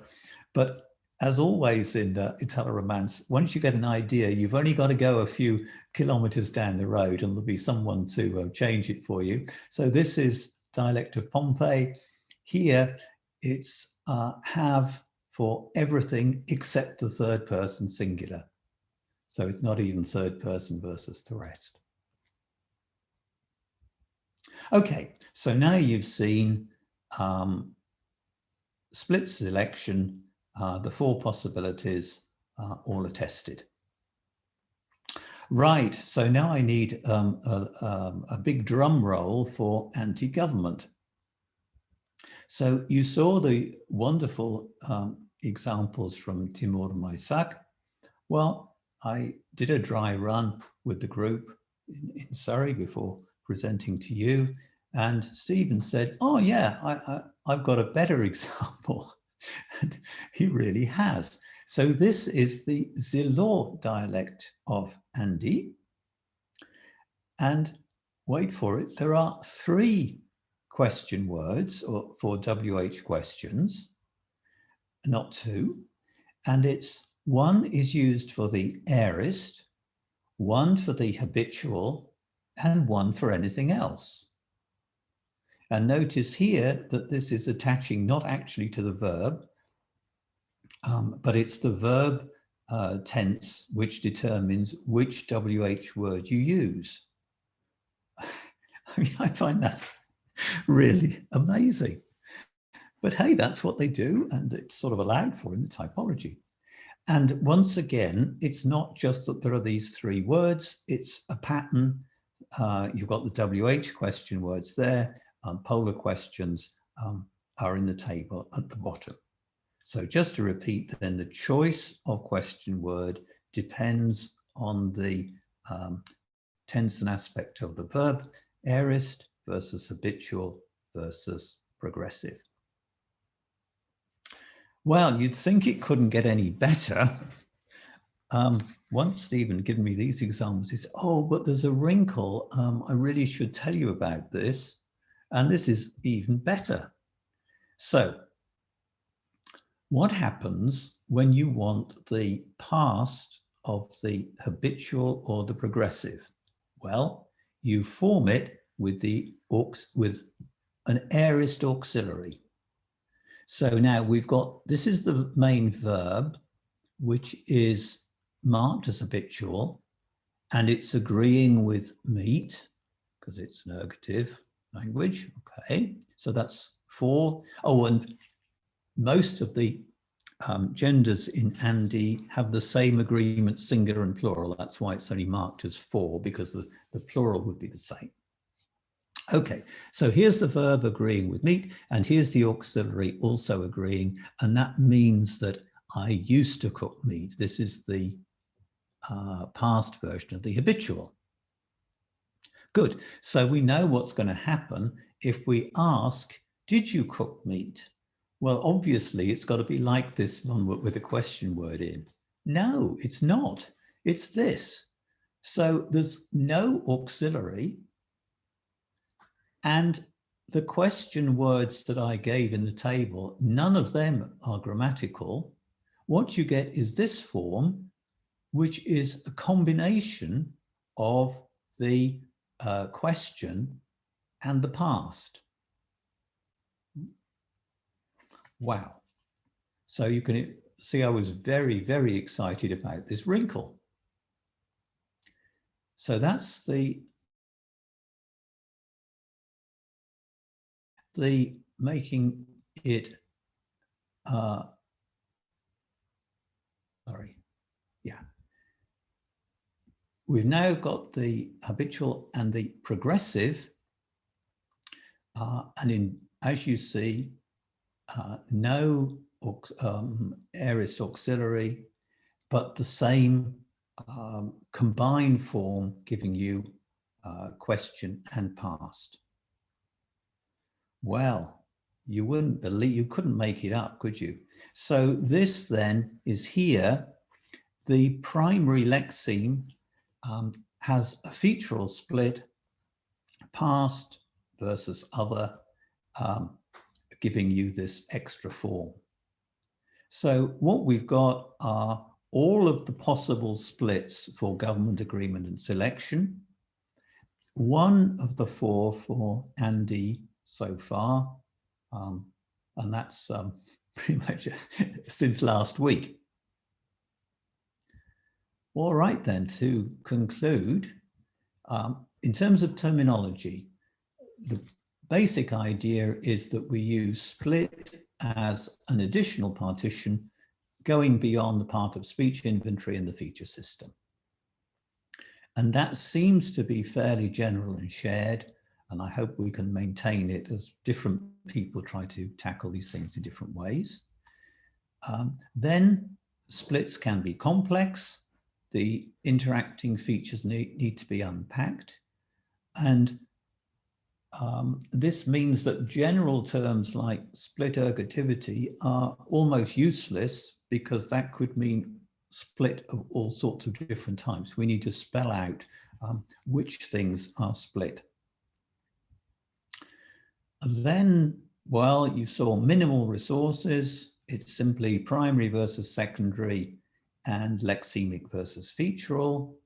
But as always in Italo-Romance, once you get an idea, you've only got to go a few kilometers down the road and there'll be someone to change it for you. So this is dialect of Pompeii. Here, it's have for everything except the third person singular. So it's not even third person versus the rest. Okay, so now you've seen split selection, the four possibilities all attested. Right, so now I need a big drum roll for anti-government. So you saw the wonderful examples from Timur Maysak. Well, I did a dry run with the group in Surrey before presenting to you. And Stephen said, oh yeah, I've got a better example. And he really has. So this is the Zilor dialect of Andi. And wait for it, there are 3 question words or for WH questions, not 2. And it's 1 is used for the aorist, 1 for the habitual, and 1 for anything else. And notice here that this is attaching not actually to the verb, but it's the verb tense which determines which WH word you use. I mean, I find that really amazing. But hey, that's what they do, and it's sort of allowed for in the typology. And once again, it's not just that there are these 3 words, it's a pattern. You've got the WH question words there, polar questions are in the table at the bottom. So just to repeat, then the choice of question word depends on the tense and aspect of the verb, aorist versus habitual versus progressive. Well, you'd think it couldn't get any better. Once Stephen had given me these examples, he said, oh, but there's a wrinkle. I really should tell you about this. And this is even better. So what happens when you want the past of the habitual or the progressive? Well, you form it with an aorist auxiliary. So now we've got, this is the main verb, which is marked as habitual, and it's agreeing with meet, because it's an ergative language. Okay, so that's 4. Oh, and most of the genders in Andi have the same agreement, singular and plural. That's why it's only marked as 4, because the plural would be the same. Okay, so here's the verb agreeing with meet, and here's the auxiliary also agreeing, and that means that I used to cook meat. This is the past version of the habitual. Good, so we know what's going to happen if we ask, did you cook meat? Well, obviously it's got to be like this one with a question word in. No, it's not. It's this. So there's no auxiliary, and the question words that I gave in the table, none of them are grammatical. What you get is this form, which is a combination of the question and the past. Wow. So you can see I was very, very excited about this wrinkle. So that's the making it, sorry, yeah. We've now got the habitual and the progressive, and as you see, no aorist auxiliary, but the same combined form giving you question and past. Well, you wouldn't believe, you couldn't make it up, could you? So this then is here. The primary lexeme has a featural split, past versus other, giving you this extra form. So what we've got are all of the possible splits for government agreement and selection, 1 of the 4 for Andi so far, and that's pretty much since last week. All right, then, to conclude, in terms of terminology, the basic idea is that we use split as an additional partition going beyond the part of speech inventory and the feature system. And that seems to be fairly general and shared, and I hope we can maintain it as different people try to tackle these things in different ways. Then splits can be complex. The interacting features need to be unpacked. And this means that general terms like split ergativity are almost useless because that could mean split of all sorts of different types. We need to spell out which things are split. And then, well, you saw minimal resources. It's simply primary versus secondary and lexemic versus featural.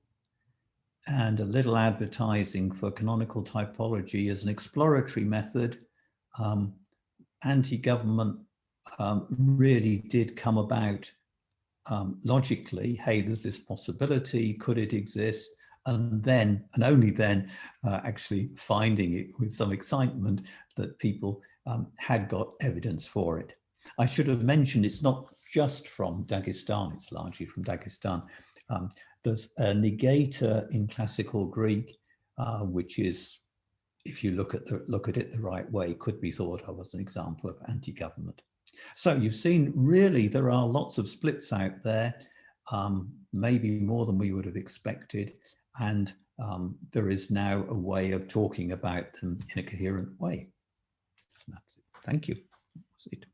And a little advertising for canonical typology as an exploratory method. Anti-government really did come about logically. Hey, there's this possibility, could it exist? And then, and only then, actually finding it with some excitement that people had got evidence for it. I should have mentioned it's not just from Dagestan, it's largely from Dagestan. There's a negator in classical Greek, which is, if you look at it the right way, could be thought of as an example of anti-government. So you've seen really there are lots of splits out there, maybe more than we would have expected, and there is now a way of talking about them in a coherent way. That's it. Thank you. That's it.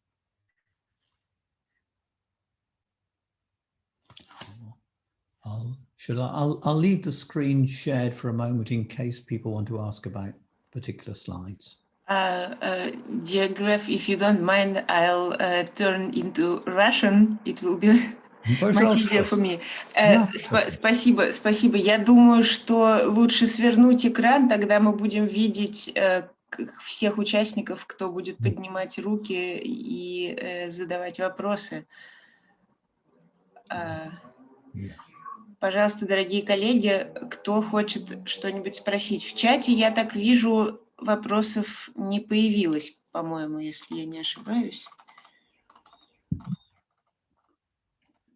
I'll leave the screen shared for a moment in case people want to ask about particular slides. Dear Gref, if you don't mind, I'll turn into Russian. It will be much easier for me. Спасибо, спасибо. Я думаю, что лучше свернуть экран, тогда мы будем видеть всех участников, кто будет поднимать руки и задавать вопросы. Пожалуйста, дорогие коллеги, кто хочет что-нибудь спросить в чате, я так вижу, вопросов не появилось, по-моему, если я не ошибаюсь.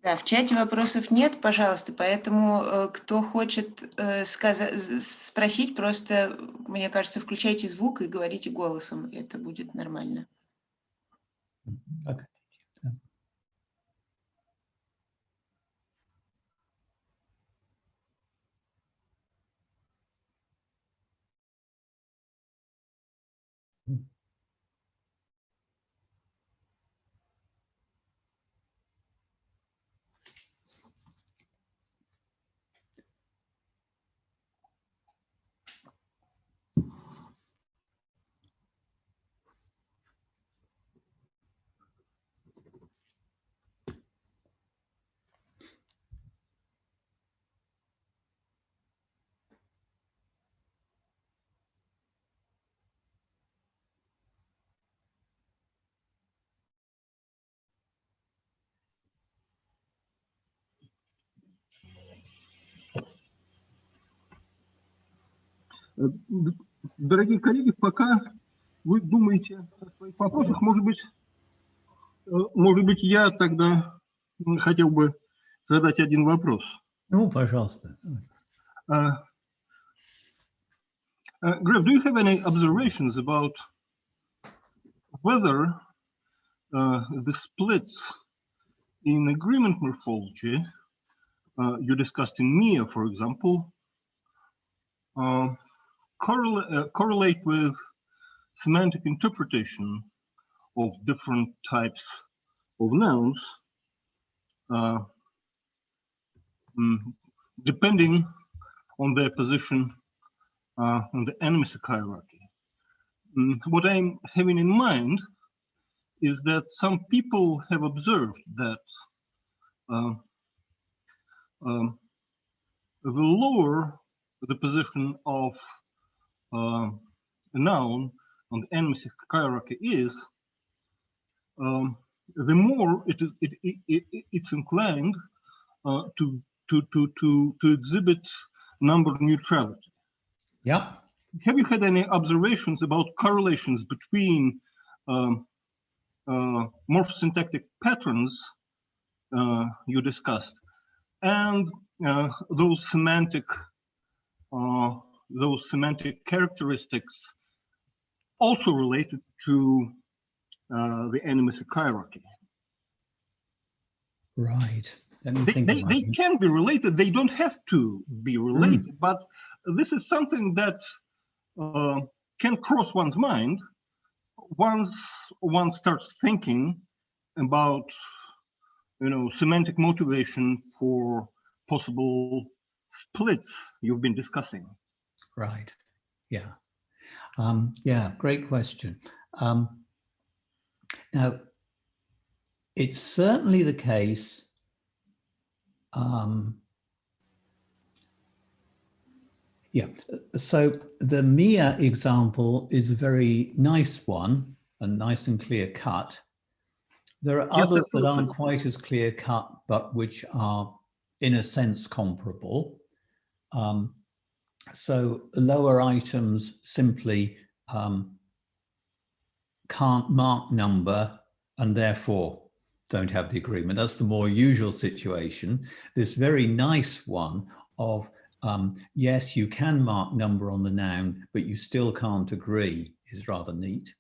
Да, в чате вопросов нет, пожалуйста, поэтому кто хочет спросить, просто, мне кажется, включайте звук и говорите голосом, это будет нормально. Okay. Дорогие коллеги, пока вы думаете о своих вопросах, может быть, я тогда хотел бы задать один вопрос. Ну, пожалуйста. Greg, do you have any observations about whether the splits in agreement morphology you discussed in MIA, for example, correlate with semantic interpretation of different types of nouns, depending on their position on the animistic hierarchy. What I'm having in mind is that some people have observed that the lower the position of a noun on the animistic hierarchy is, the more it's inclined to exhibit number neutrality. Yeah. Have you had any observations about correlations between morphosyntactic patterns you discussed and those semantic characteristics also related to the animistic hierarchy? Right. They can be related. They don't have to be related, but this is something that can cross one's mind once one starts thinking about, semantic motivation for possible splits you've been discussing. Right. Yeah. Yeah, great question. Now, it's certainly the case. Yeah, so the Mia example is a very nice one, and nice and clear cut. There are others that aren't quite as clear cut, but which are in a sense comparable. So lower items simply can't mark number and therefore don't have the agreement. That's the more usual situation. This very nice one of yes, you can mark number on the noun, but you still can't agree is rather neat.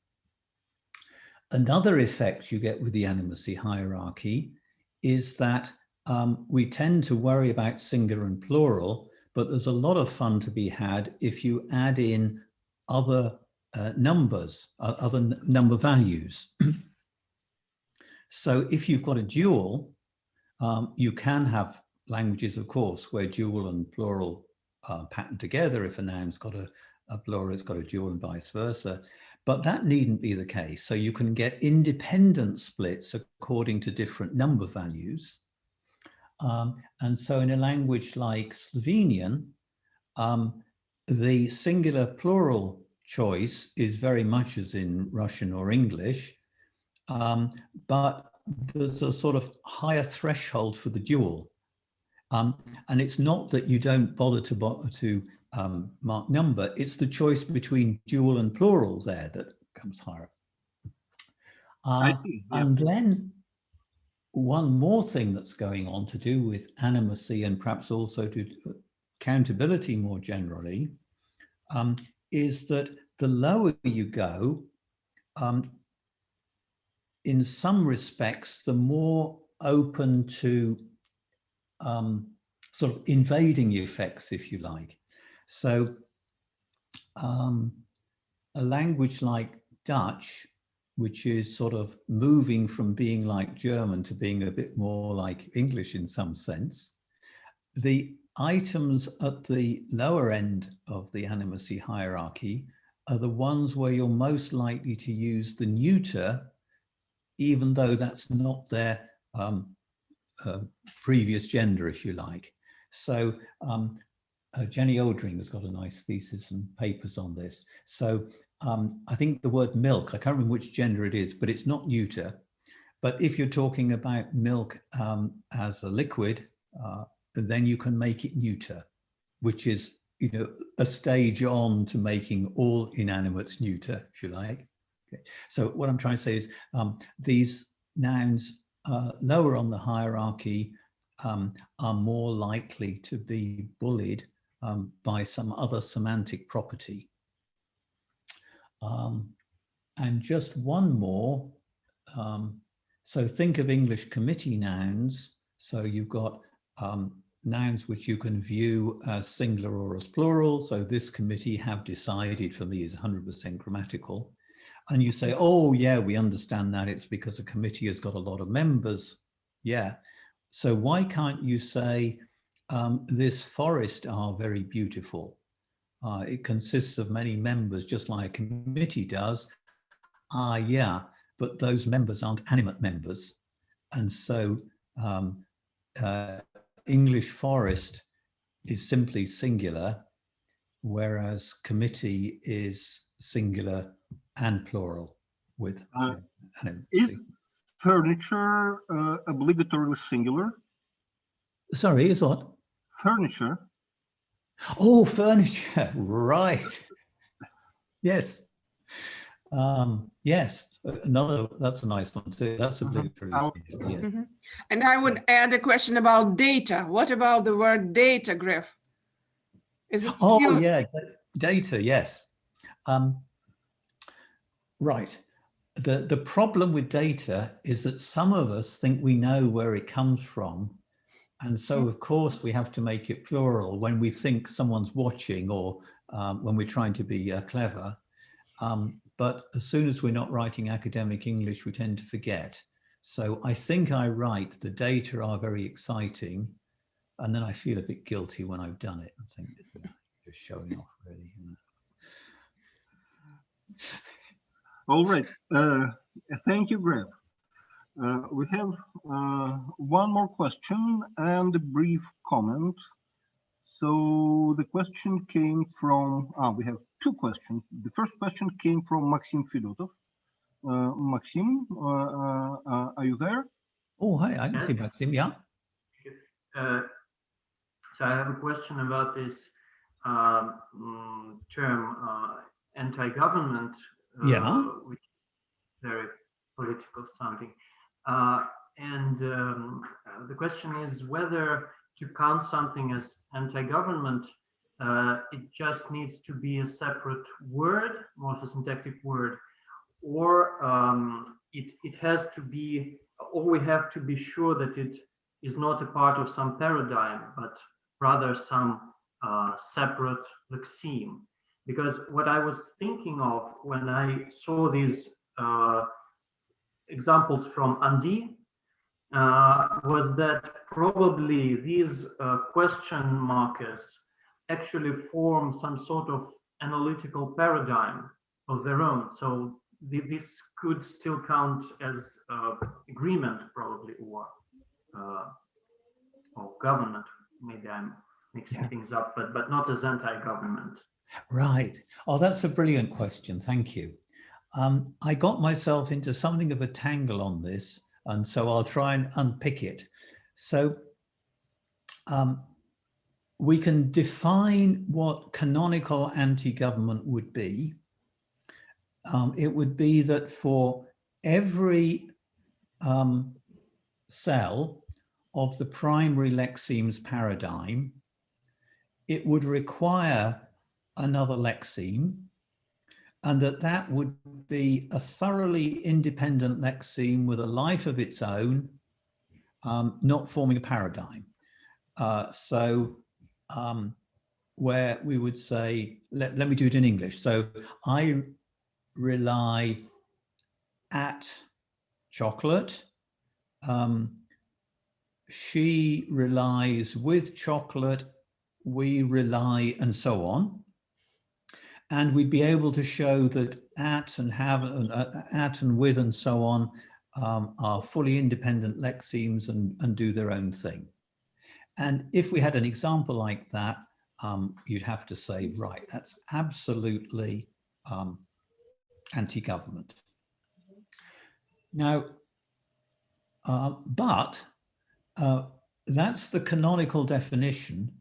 Another effect you get with the animacy hierarchy is that we tend to worry about singular and plural, but there's a lot of fun to be had if you add in other numbers, other number values. So if you've got a dual, you can have languages, of course, where dual and plural pattern together. If a noun's got a plural, it's got a dual and vice versa. But that needn't be the case. So you can get independent splits according to different number values. And so in a language like Slovenian, the singular plural choice is very much as in Russian or English, but there's a sort of higher threshold for the dual. And it's not that you don't bother to mark number, it's the choice between dual and plural there that comes higher. I see. Yeah. And then one more thing that's going on to do with animacy and perhaps also to countability more generally is that the lower you go, in some respects, the more open to sort of invading effects, if you like. So a language like Dutch, which is sort of moving from being like German to being a bit more like English in some sense, the items at the lower end of the animacy hierarchy are the ones where you're most likely to use the neuter, even though that's not their previous gender, if you like. So Jenny Oldring has got a nice thesis and papers on this. So I think the word milk, I can't remember which gender it is, but it's not neuter. But if you're talking about milk as a liquid, then you can make it neuter, which is, a stage on to making all inanimates neuter, if you like. Okay. So what I'm trying to say is these nouns lower on the hierarchy are more likely to be bullied by some other semantic property. And just one more. So think of English committee nouns. So you've got nouns which you can view as singular or as plural. So this committee have decided for me is 100% grammatical. And you say, oh yeah, we understand that it's because a committee has got a lot of members. Yeah. So why can't you say this forest are very beautiful? It consists of many members, just like a committee does. Yeah, but those members aren't animate members. And so English forest is simply singular, whereas committee is singular and plural with is furniture obligatorily singular? Sorry, is what? Furniture. Oh, furniture, right. Yes. Yes, that's a nice one too. That's obligatory. Yes. Mm-hmm. And I would add a question about data. What about the word data, Grev? Is it still... Oh yeah, data, yes. Right. The problem with data is that some of us think we know where it comes from. And so, of course, we have to make it plural when we think someone's watching or when we're trying to be clever. But as soon as we're not writing academic English, we tend to forget. So I think I write, the data are very exciting, and then I feel a bit guilty when I've done it. I think just showing off, really. All right. Thank you, Greg. We have one more question and a brief comment. So the question came from, we have two questions. The first question came from Maxim Fedotov. Maxim, are you there? Oh, hi, I can see Maxim, yeah. So I have a question about this term anti-government, which is very political sounding. The question is whether to count something as anti-government, it just needs to be a separate word, morphosyntactic word, or it has to be, or we have to be sure that it is not a part of some paradigm, but rather some separate lexeme. Because what I was thinking of when I saw these examples from Andy was that probably these question markers actually form some sort of analytical paradigm of their own. So this could still count as agreement, probably, or government. Maybe I'm mixing things up, but not as anti-government. Right. Oh, that's a brilliant question. Thank you. I got myself into something of a tangle on this, and so I'll try and unpick it. So we can define what canonical anti-government would be. It would be that for every cell of the primary lexemes paradigm, it would require another lexeme, and that would be a thoroughly independent lexeme with a life of its own, not forming a paradigm. Where we would say, let me do it in English. So I rely at chocolate. She relies with chocolate. We rely, and so on. And we'd be able to show that at and have, at and with, and so on are fully independent lexemes and do their own thing. And if we had an example like that, you'd have to say, right, that's absolutely anti-government. Now, that's the canonical definition.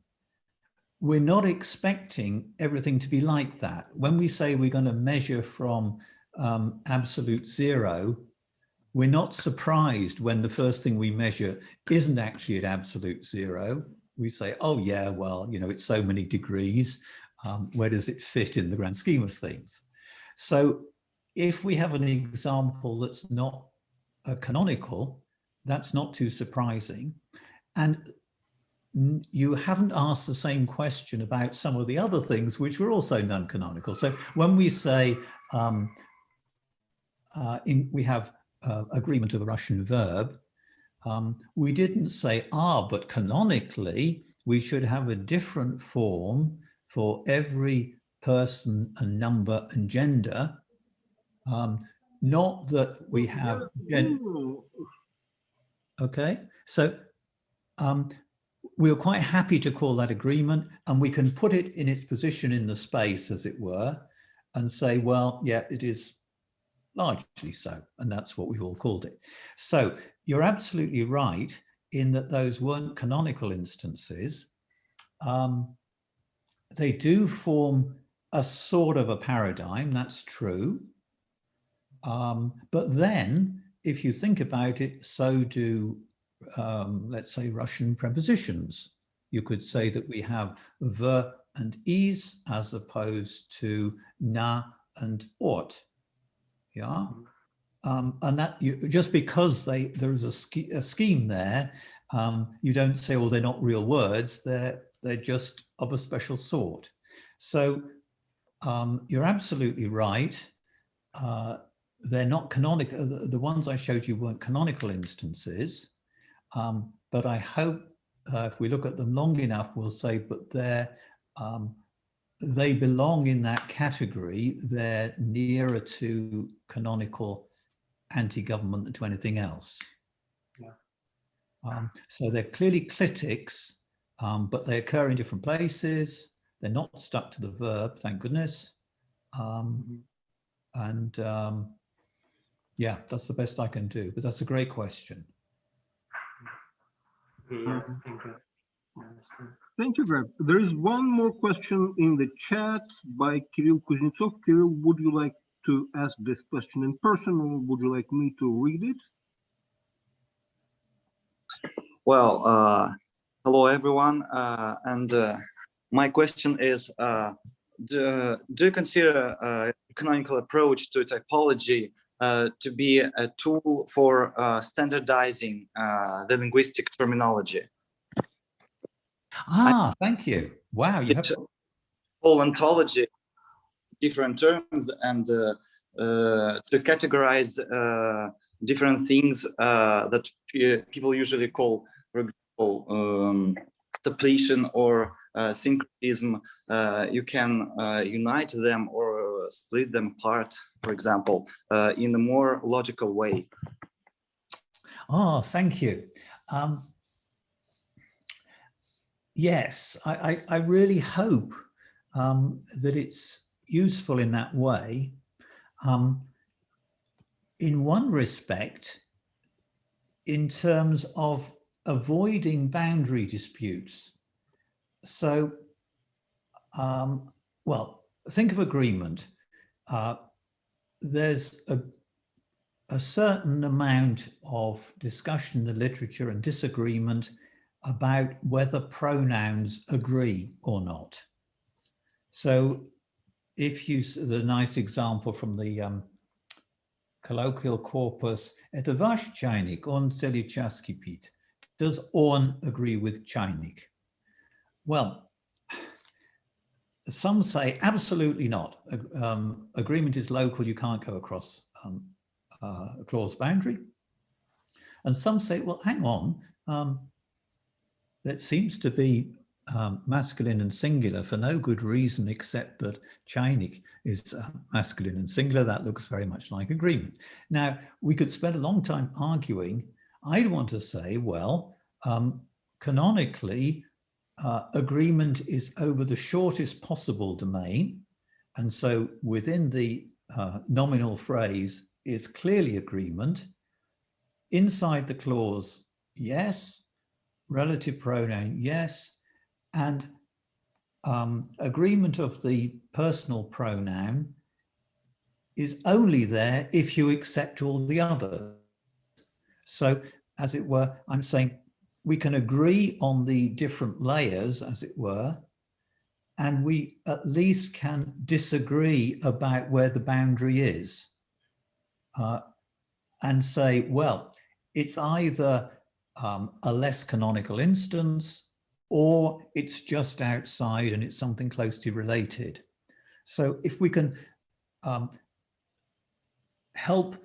We're not expecting everything to be like that. When we say we're going to measure from absolute zero, we're not surprised when the first thing we measure isn't actually at absolute zero. We say, oh yeah, well, you know, it's so many degrees. Where does it fit in the grand scheme of things? So if we have an example that's not canonical, that's not too surprising. And you haven't asked the same question about some of the other things which were also non-canonical. So when we say we have agreement of a Russian verb, we didn't say, but canonically, we should have a different form for every person and number and gender. Not that we have, okay? So we were quite happy to call that agreement, and we can put it in its position in the space, as it were, and say, well, yeah, it is largely so, and that's what we've all called it. So you're absolutely right in that those weren't canonical instances. They do form a sort of a paradigm, that's true. But then, if you think about it, so do let's say Russian prepositions. You could say that we have the and is as opposed to na and ot. Yeah, and that just because there is a scheme there, you don't say, oh, they're not real words. They're just of a special sort. So You're absolutely right. They're not canonical. The ones I showed you weren't canonical instances, but I hope if we look at them long enough, we'll say, but they belong in that category. They're nearer to canonical anti-government than to anything else. Yeah. So they're clearly clitics, but they occur in different places. They're not stuck to the verb, thank goodness. Yeah, that's the best I can do, but that's a great question. Yeah, thank you. Thank you, Greg. There is one more question in the chat by Kirill Kuznetsov. Kirill, would you like to ask this question in person, or would you like me to read it? Well, hello everyone, and my question is, do you consider a canonical approach to typology to be a tool for standardizing the linguistic terminology? Thank you. Wow, you have whole ontology, different terms, and to categorize different things that people usually call, for example, suppletion or syncretism. You can unite them or split them apart, for example, in a more logical way. Oh, thank you. Yes, I really hope that it's useful in that way. In one respect, in terms of avoiding boundary disputes. So, well, think of agreement. There's a certain amount of discussion in the literature and disagreement about whether pronouns agree or not. So if you, the nice example from the colloquial corpus, это ваш чайник, он целый час кипит. Does on agree with чайник? Well, some say absolutely not. Agreement is local, you can't go across a clause boundary. And some say, well, hang on, that seems to be masculine and singular for no good reason except that chainik is masculine and singular. That looks very much like agreement. Now, we could spend a long time arguing. I'd want to say, well, canonically, agreement is over the shortest possible domain. And so within the nominal phrase is clearly agreement. Inside the clause, yes. Relative pronoun, yes. And agreement of the personal pronoun is only there if you accept all the others. So, as it were, I'm saying we can agree on the different layers, as it were, and we at least can disagree about where the boundary is. And say, well, it's either a less canonical instance, or it's just outside and it's something closely related. So if we can help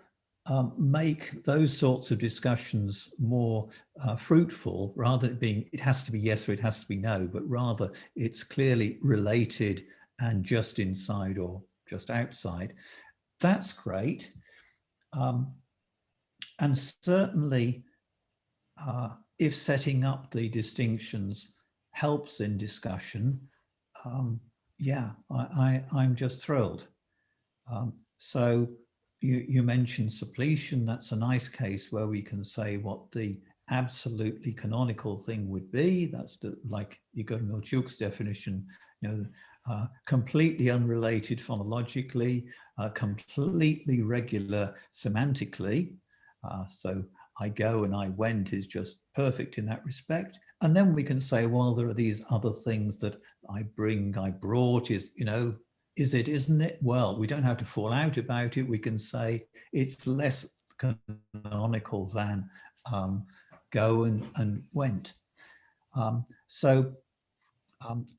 make those sorts of discussions more fruitful, rather than being, it has to be yes or it has to be no, but rather it's clearly related and just inside or just outside, that's great. And certainly, if setting up the distinctions helps in discussion, yeah, I'm just thrilled. So you mentioned suppletion. That's a nice case where we can say what the absolutely canonical thing would be. That's like Igor Milchuk's definition, you know, completely unrelated phonologically, completely regular semantically. So I go and I went is just perfect in that respect. And then we can say, well, there are these other things that I bring, I brought, is, you know, is it, isn't it? Well, we don't have to fall out about it. We can say it's less canonical than go and went. So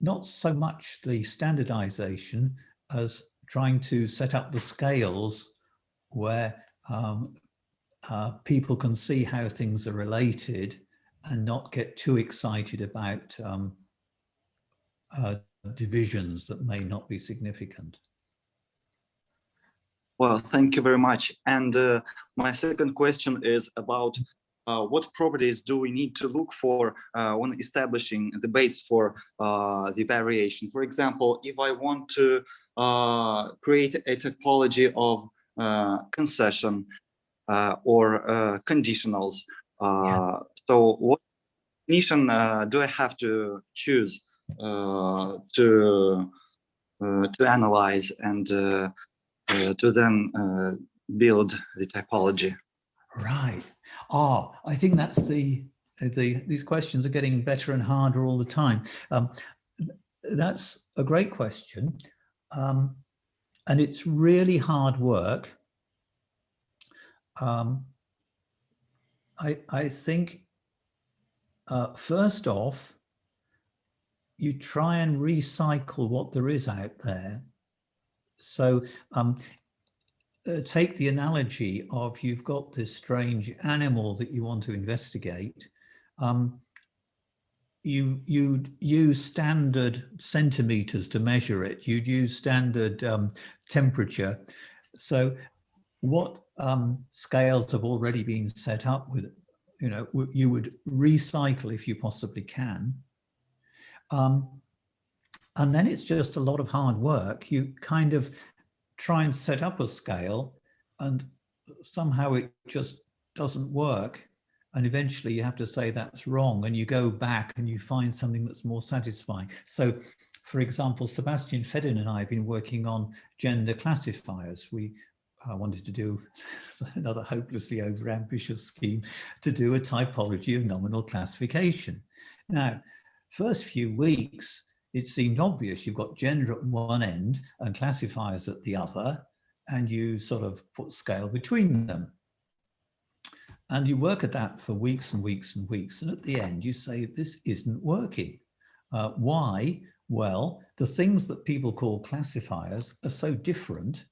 not so much the standardization, as trying to set up the scales where people can see how things are related and not get too excited about divisions that may not be significant. Well, thank you very much. And my second question is about what properties do we need to look for when establishing the base for the variation? For example, if I want to create a typology of concession or conditionals, so what definition do I have to choose to analyze and to then build the typology? Right. Oh, I think that's these questions are getting better and harder all the time. That's a great question. And it's really hard work. I think, first off, you try and recycle what there is out there. So take the analogy of you've got this strange animal that you want to investigate. You'd use standard centimeters to measure it. You'd use standard temperature. So what scales have already been set up with, you know, you would recycle if you possibly can. And then it's just a lot of hard work. You kind of try and set up a scale and somehow it just doesn't work. And eventually you have to say that's wrong, and you go back and you find something that's more satisfying. So, for example, Sebastian Fedin and I have been working on gender classifiers. We wanted to do another hopelessly overambitious scheme to do a typology of nominal classification. Now, first few weeks, it seemed obvious. You've got gender at one end and classifiers at the other, and you sort of put scale between them. And you work at that for weeks and weeks and weeks. And at the end, you say, this isn't working. Why? Well, the things that people call classifiers are so different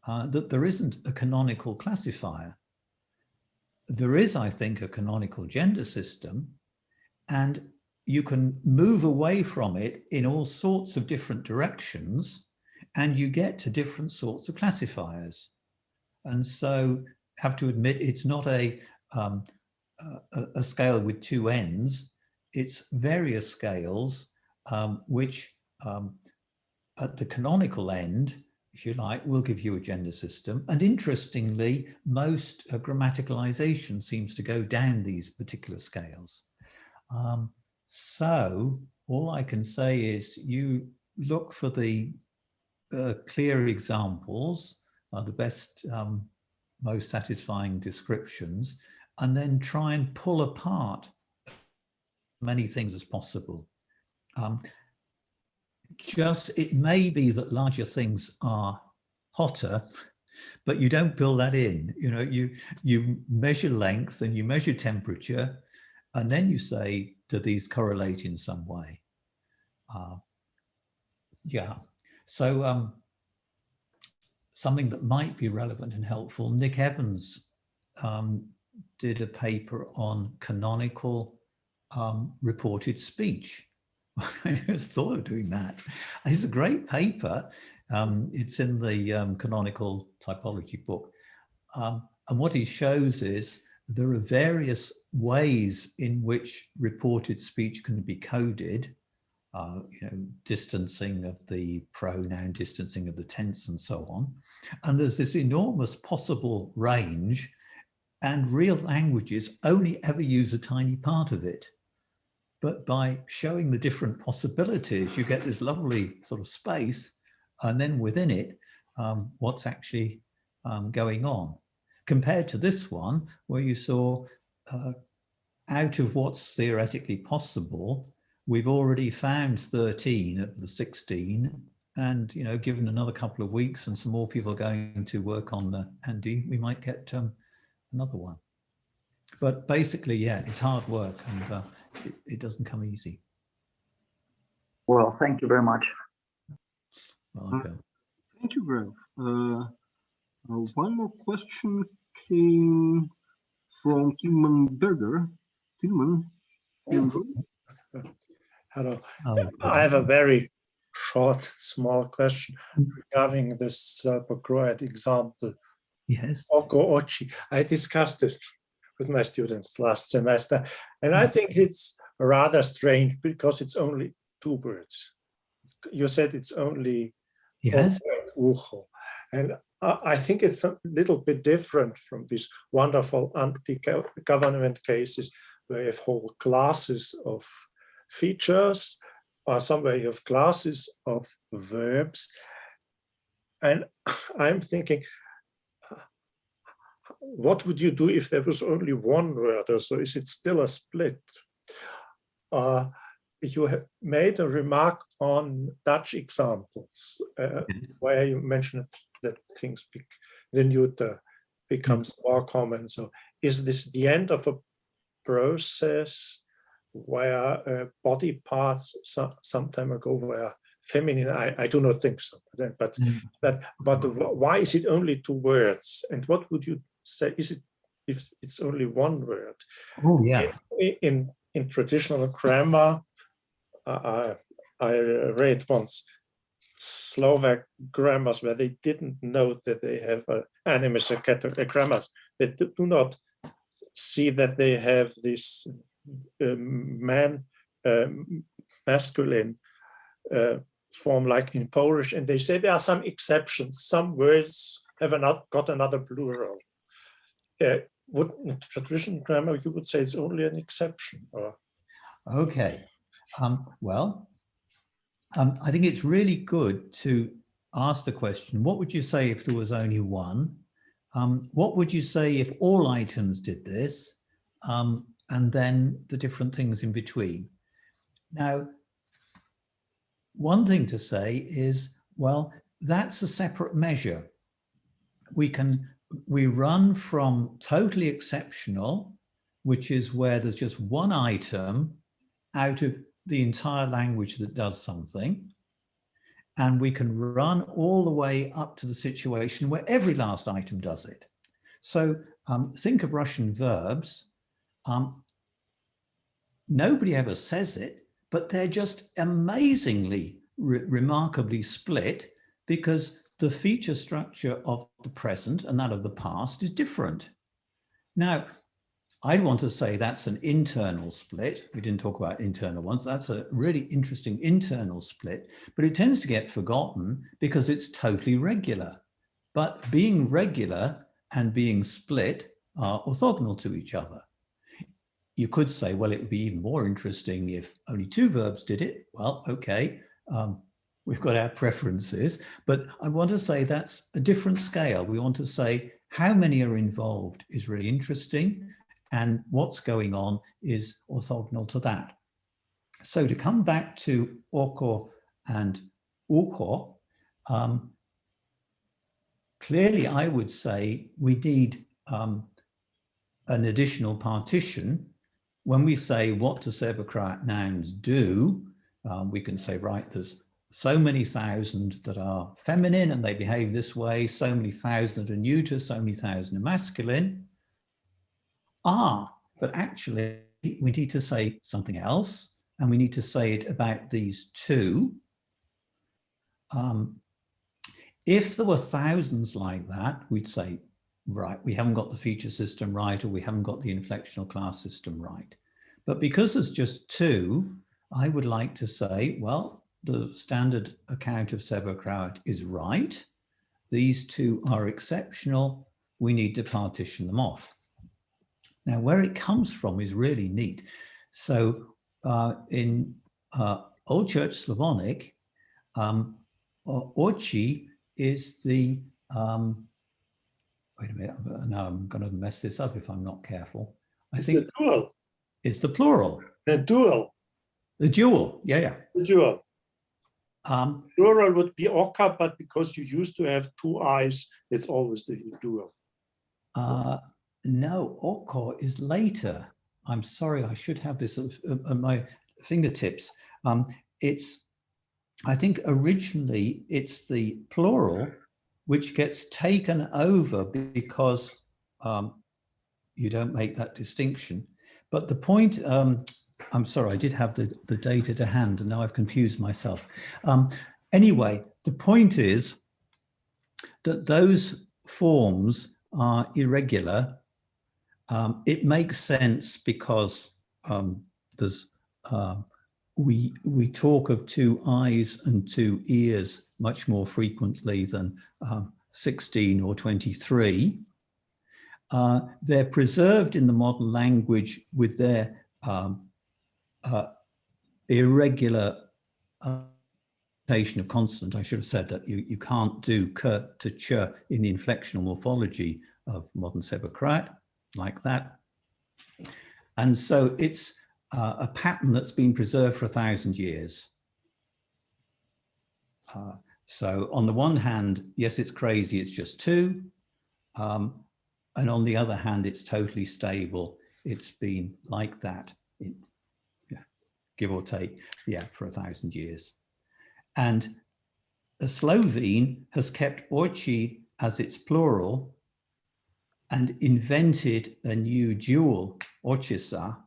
that there isn't a canonical classifier. There is, I think, a canonical gender system, and you can move away from it in all sorts of different directions, and you get to different sorts of classifiers. And so have to admit, it's not a scale with two ends. It's various scales, which at the canonical end, if you like, will give you a gender system. And interestingly, most grammaticalization seems to go down these particular scales. So all I can say is you look for the clear examples, the best, most satisfying descriptions, and then try and pull apart as many things as possible. It may be that larger things are hotter, but you don't build that in. You know, you measure length and you measure temperature, and then you say, do these correlate in some way? Yeah. So something that might be relevant and helpful, Nick Evans did a paper on canonical reported speech. I just thought of doing that. It's a great paper. It's in the canonical typology book. And what he shows is there are various ways in which reported speech can be coded, you know, distancing of the pronoun, distancing of the tense, and so on. And there's this enormous possible range, and real languages only ever use a tiny part of it. But by showing the different possibilities, you get this lovely sort of space, and then within it, what's actually going on. Compared to this one, where you saw out of what's theoretically possible, we've already found 13 of the 16, and, you know, given another couple of weeks and some more people going to work on Andy, we might get another one. But basically, yeah, it's hard work, and it doesn't come easy. Well, thank you very much. Welcome. you, Greg. One more question came from Tilman Berger. Tilman. Hello. I have a very short, small question regarding this Corbett example. Yes. Oko Ochi. I discussed it with my students last semester, and I think it's rather strange because it's only 2 words. You said it's only yes, ucho, and I think it's a little bit different from these wonderful anti-government cases where you have whole classes of features, or somewhere you have classes of verbs. And I'm thinking, what would you do if there was only 1 word or so? Is it still a split? You have made a remark on Dutch examples where you mentioned that things, the neuter becomes more common. So is this the end of a process where body parts some time ago were feminine? I do not think so, but why is it only 2 words? And what would you say, is it if it's only 1 word? Oh yeah. In traditional grammar, I read once Slovak grammars where they didn't know that they have animus grammars. They do not see that they have this masculine form like in Polish, and they say there are some exceptions. Some words have got another plural. Would in traditional grammar you would say it's only an exception? Or? Okay. I think it's really good to ask the question, what would you say if there was only 1? What would you say if all items did this? And then the different things in between. Now, one thing to say is, well, that's a separate measure. We run from totally exceptional, which is where there's just 1 item out of the entire language that does something. And we can run all the way up to the situation where every last item does it. So think of Russian verbs. Nobody ever says it, but they're just amazingly, remarkably split because the feature structure of the present and that of the past is different. Now, I'd want to say that's an internal split. We didn't talk about internal ones. That's a really interesting internal split, but it tends to get forgotten because it's totally regular. But being regular and being split are orthogonal to each other. You could say, well, it would be even more interesting if only 2 verbs did it. Well, okay, we've got our preferences, but I want to say that's a different scale. We want to say how many are involved is really interesting, and what's going on is orthogonal to that. So to come back to oko and uko, clearly I would say we need an additional partition. When we say what do Serbo-Croat nouns do, we can say, right, there's so many thousand that are feminine and they behave this way, so many thousand that are neuter, so many thousand are masculine. But actually we need to say something else, and we need to say it about these 2. If there were thousands like that, we'd say, right, we haven't got the feature system right, or we haven't got the inflectional class system right. But because there's just 2, I would like to say, well, the standard account of Serbo-Croat is right. These 2 are exceptional. We need to partition them off. Now, where it comes from is really neat. So in Old Church Slavonic, ochi is the, wait a minute, now I'm going to mess this up if I'm not careful. It's the dual. It's the plural. The dual. The dual, yeah. The dual. Plural would be oka, but because you used to have 2 eyes, it's always the dual. No, oko is later. I'm sorry, I should have this at my fingertips. I think originally it's the plural which gets taken over because you don't make that distinction. But the point, I'm sorry, I did have the data to hand and now I've confused myself. Anyway, the point is that those forms are irregular. It makes sense because we talk of 2 eyes and 2 ears much more frequently than 16 or 23. They're preserved in the modern language with their irregular of consonant. I should have said that you can't do k to ch in the inflectional morphology of modern Serbocrat like that. And so it's a pattern that's been preserved for 1,000 years. So on the one hand, yes, it's crazy, it's just 2. And on the other hand, it's totally stable. It's been like that, give or take, for 1,000 years. And the Slovene has kept oči as its plural and invented a new dual, očesa.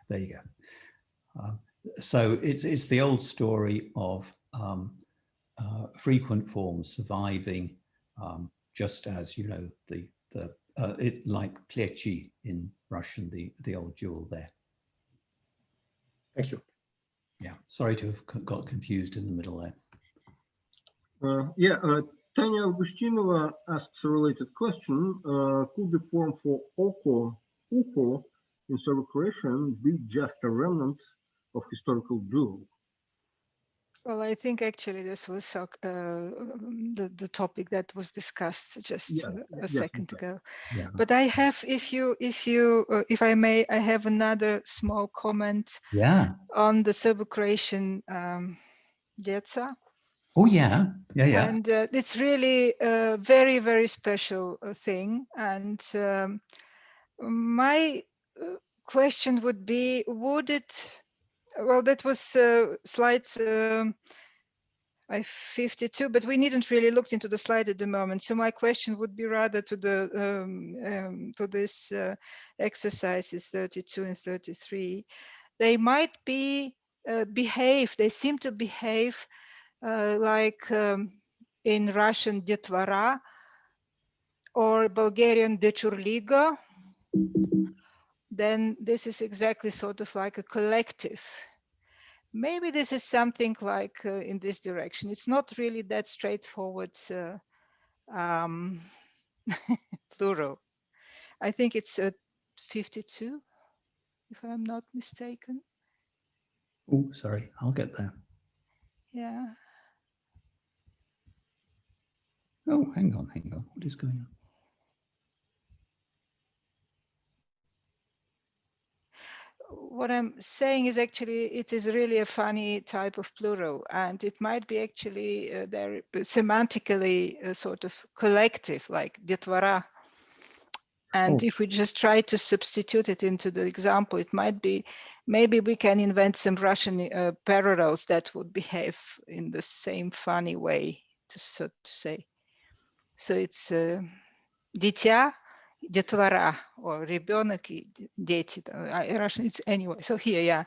There you go. So it's the old story of frequent forms surviving, just as, you know, it like pleci in Russian, the old dual there. Thank you. Yeah, sorry to have got confused in the middle there. Tanya Augustinova asks a related question. Could the form for oko, uko in Serbo-Croatian be just a remnant of historical dual? Well, I think actually this was the topic that was discussed just a second ago. Yeah. But I have, if I may, I have another small comment. On the Serbo-Croatian djeca. Oh yeah. And it's really a very, very special thing. And my question would be, would it? Well, that was slide 52, but we needn't really look into the slide at the moment. So my question would be rather to to this exercises 32 and 33. They might be they seem to behave like in Russian detvara or Bulgarian dechurliga. Then this is exactly sort of like a collective. Maybe this is something like in this direction. It's not really that straightforward plural. I think it's 52, if I'm not mistaken. Oh, sorry, I'll get there. Yeah. Oh, hang on. What is going on? What I'm saying is actually it is really a funny type of plural, and it might be actually they're semantically sort of collective, like detvara. And if we just try to substitute it into the example, it might be, maybe we can invent some Russian parallels that would behave in the same funny way, so to say. So it's дитя, детвора, or ребенок и дети. Russian, it's anyway. So here, yeah.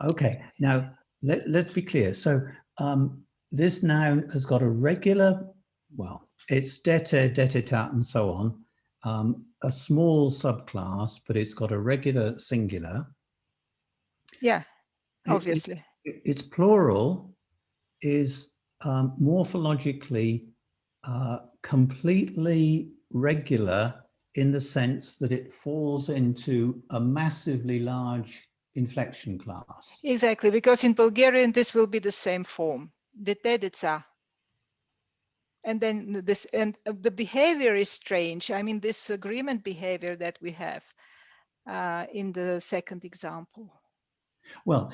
Okay, now let's be clear. So this noun has got a regular, well, it's dete, detetat, and so on. A small subclass, but it's got a regular singular. Yeah, obviously. Its plural is morphologically completely regular in the sense that it falls into a massively large inflection class. Exactly, because in Bulgarian this will be the same form, dete, deca. And then this, and the behavior is strange. I mean, this agreement behavior that we have in the second example. Well,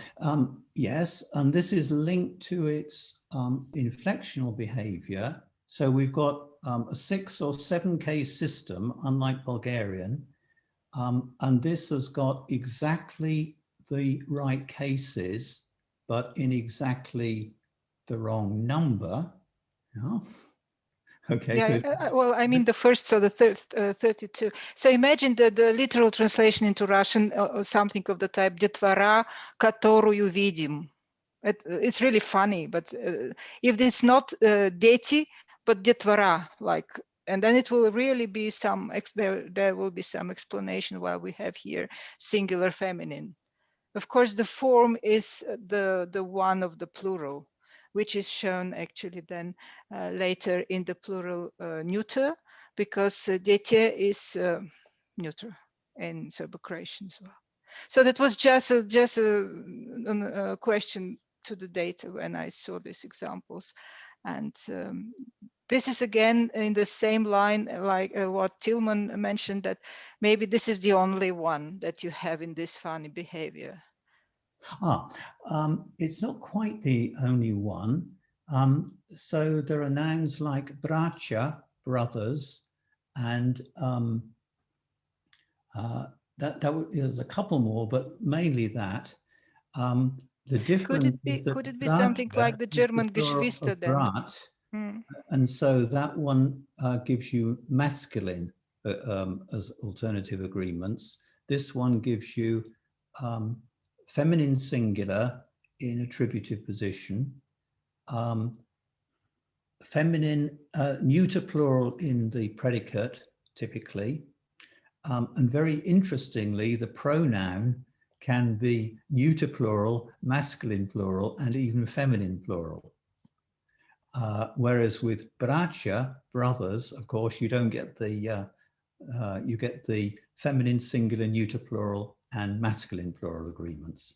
yes, and this is linked to its inflectional behavior. So we've got a 6 or 7 case system, unlike Bulgarian, and this has got exactly the right cases, but in exactly the wrong number. Yeah. Okay. Yeah, So well, I mean the first, so the 32. So imagine the literal translation into Russian, something of the type «детвора, которую видим». It's really funny, but if it's not дети, but детвора, like, and then it will really be some, there will be some explanation why we have here singular feminine. Of course, the form is the one of the plural, which is shown actually then later in the plural neuter, because дети is neuter in Serbo-Croatian as well. So that was just a question to the data when I saw these examples. And this is again in the same line like what Tillman mentioned, that maybe this is the only one that you have in this funny behavior. It's not quite the only one. So there are nouns like bracia, brothers, and there's a couple more, but mainly that. The difference could it be something like the German Geschwister then? Brat, and so that one gives you masculine as alternative agreements. This one gives you feminine singular in attributive position, feminine neuter plural in the predicate typically, and very interestingly, the pronoun can be neuter plural, masculine plural, and even feminine plural. Whereas with bracia, brothers, of course, you don't get the, you get the feminine singular, neuter plural, and masculine plural agreements.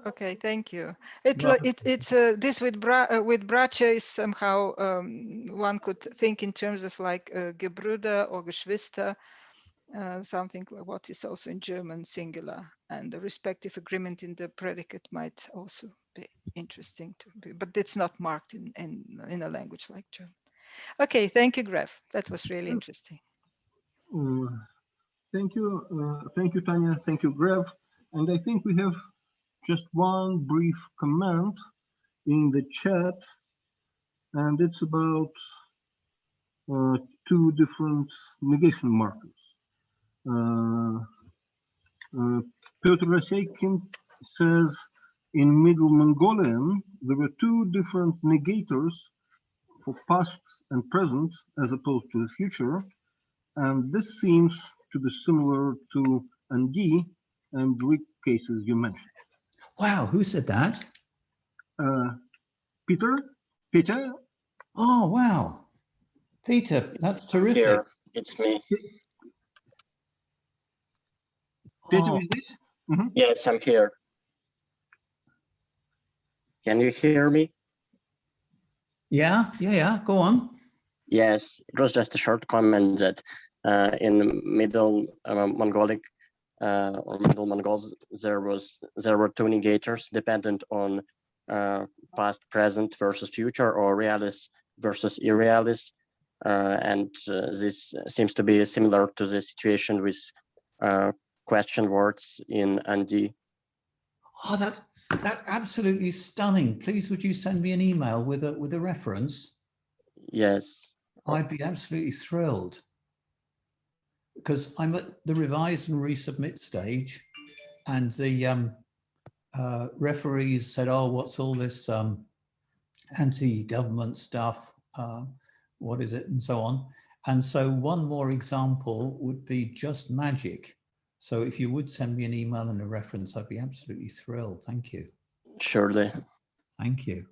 Okay, thank you. It's this with bracia is somehow one could think in terms of like Gebrüder or Geschwister, something like what is also in German singular, and the respective agreement in the predicate might also be interesting to be, but it's not marked in a language like German. Okay, thank you, Grev. That was really interesting. Thank you, Tanya. Thank you, Grev. And I think we have just one brief comment in the chat, and it's about two different negation markers. Piotr Raseikin says in Middle Mongolian there were two different negators for past and present as opposed to the future, and this seems to be similar to Andi and Greek cases you mentioned. Wow, who said that? Peter? Oh, wow. Peter, that's terrific. Here, it's me. Peter, is this? Mm-hmm. Yes, I'm here. Can you hear me? Yeah, go on. Yes, it was just a short comment that in Middle Mongolic or Middle Mongols, there were two negators dependent on past, present versus future, or realis versus irrealis, and this seems to be similar to the situation with question words in Andi. Oh, that's absolutely stunning. Please, would you send me an email with a reference? Yes. I'd be absolutely thrilled, because I'm at the revise and resubmit stage, and the referees said, oh, what's all this anti-government stuff? What is it? And so on. And so one more example would be just magic. So if you would send me an email and a reference, I'd be absolutely thrilled. Thank you. Surely. Thank you.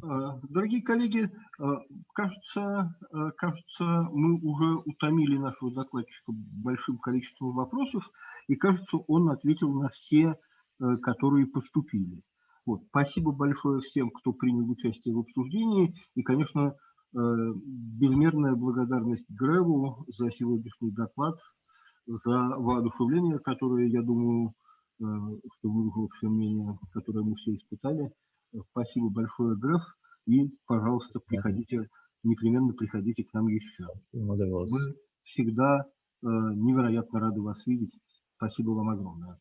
Дорогие коллеги, кажется, мы уже утомили нашего докладчика большим количеством вопросов, и, кажется, он ответил на все, которые поступили. Вот. Спасибо большое всем, кто принял участие в обсуждении, и, конечно, безмерная благодарность Греву за сегодняшний доклад, за воодушевление, которое, я думаю, что выразило все мнение, которое мы все испытали. Спасибо большое, Греф, и, пожалуйста, приходите, непременно приходите к нам еще. Мы всегда невероятно рады вас видеть. Спасибо вам огромное.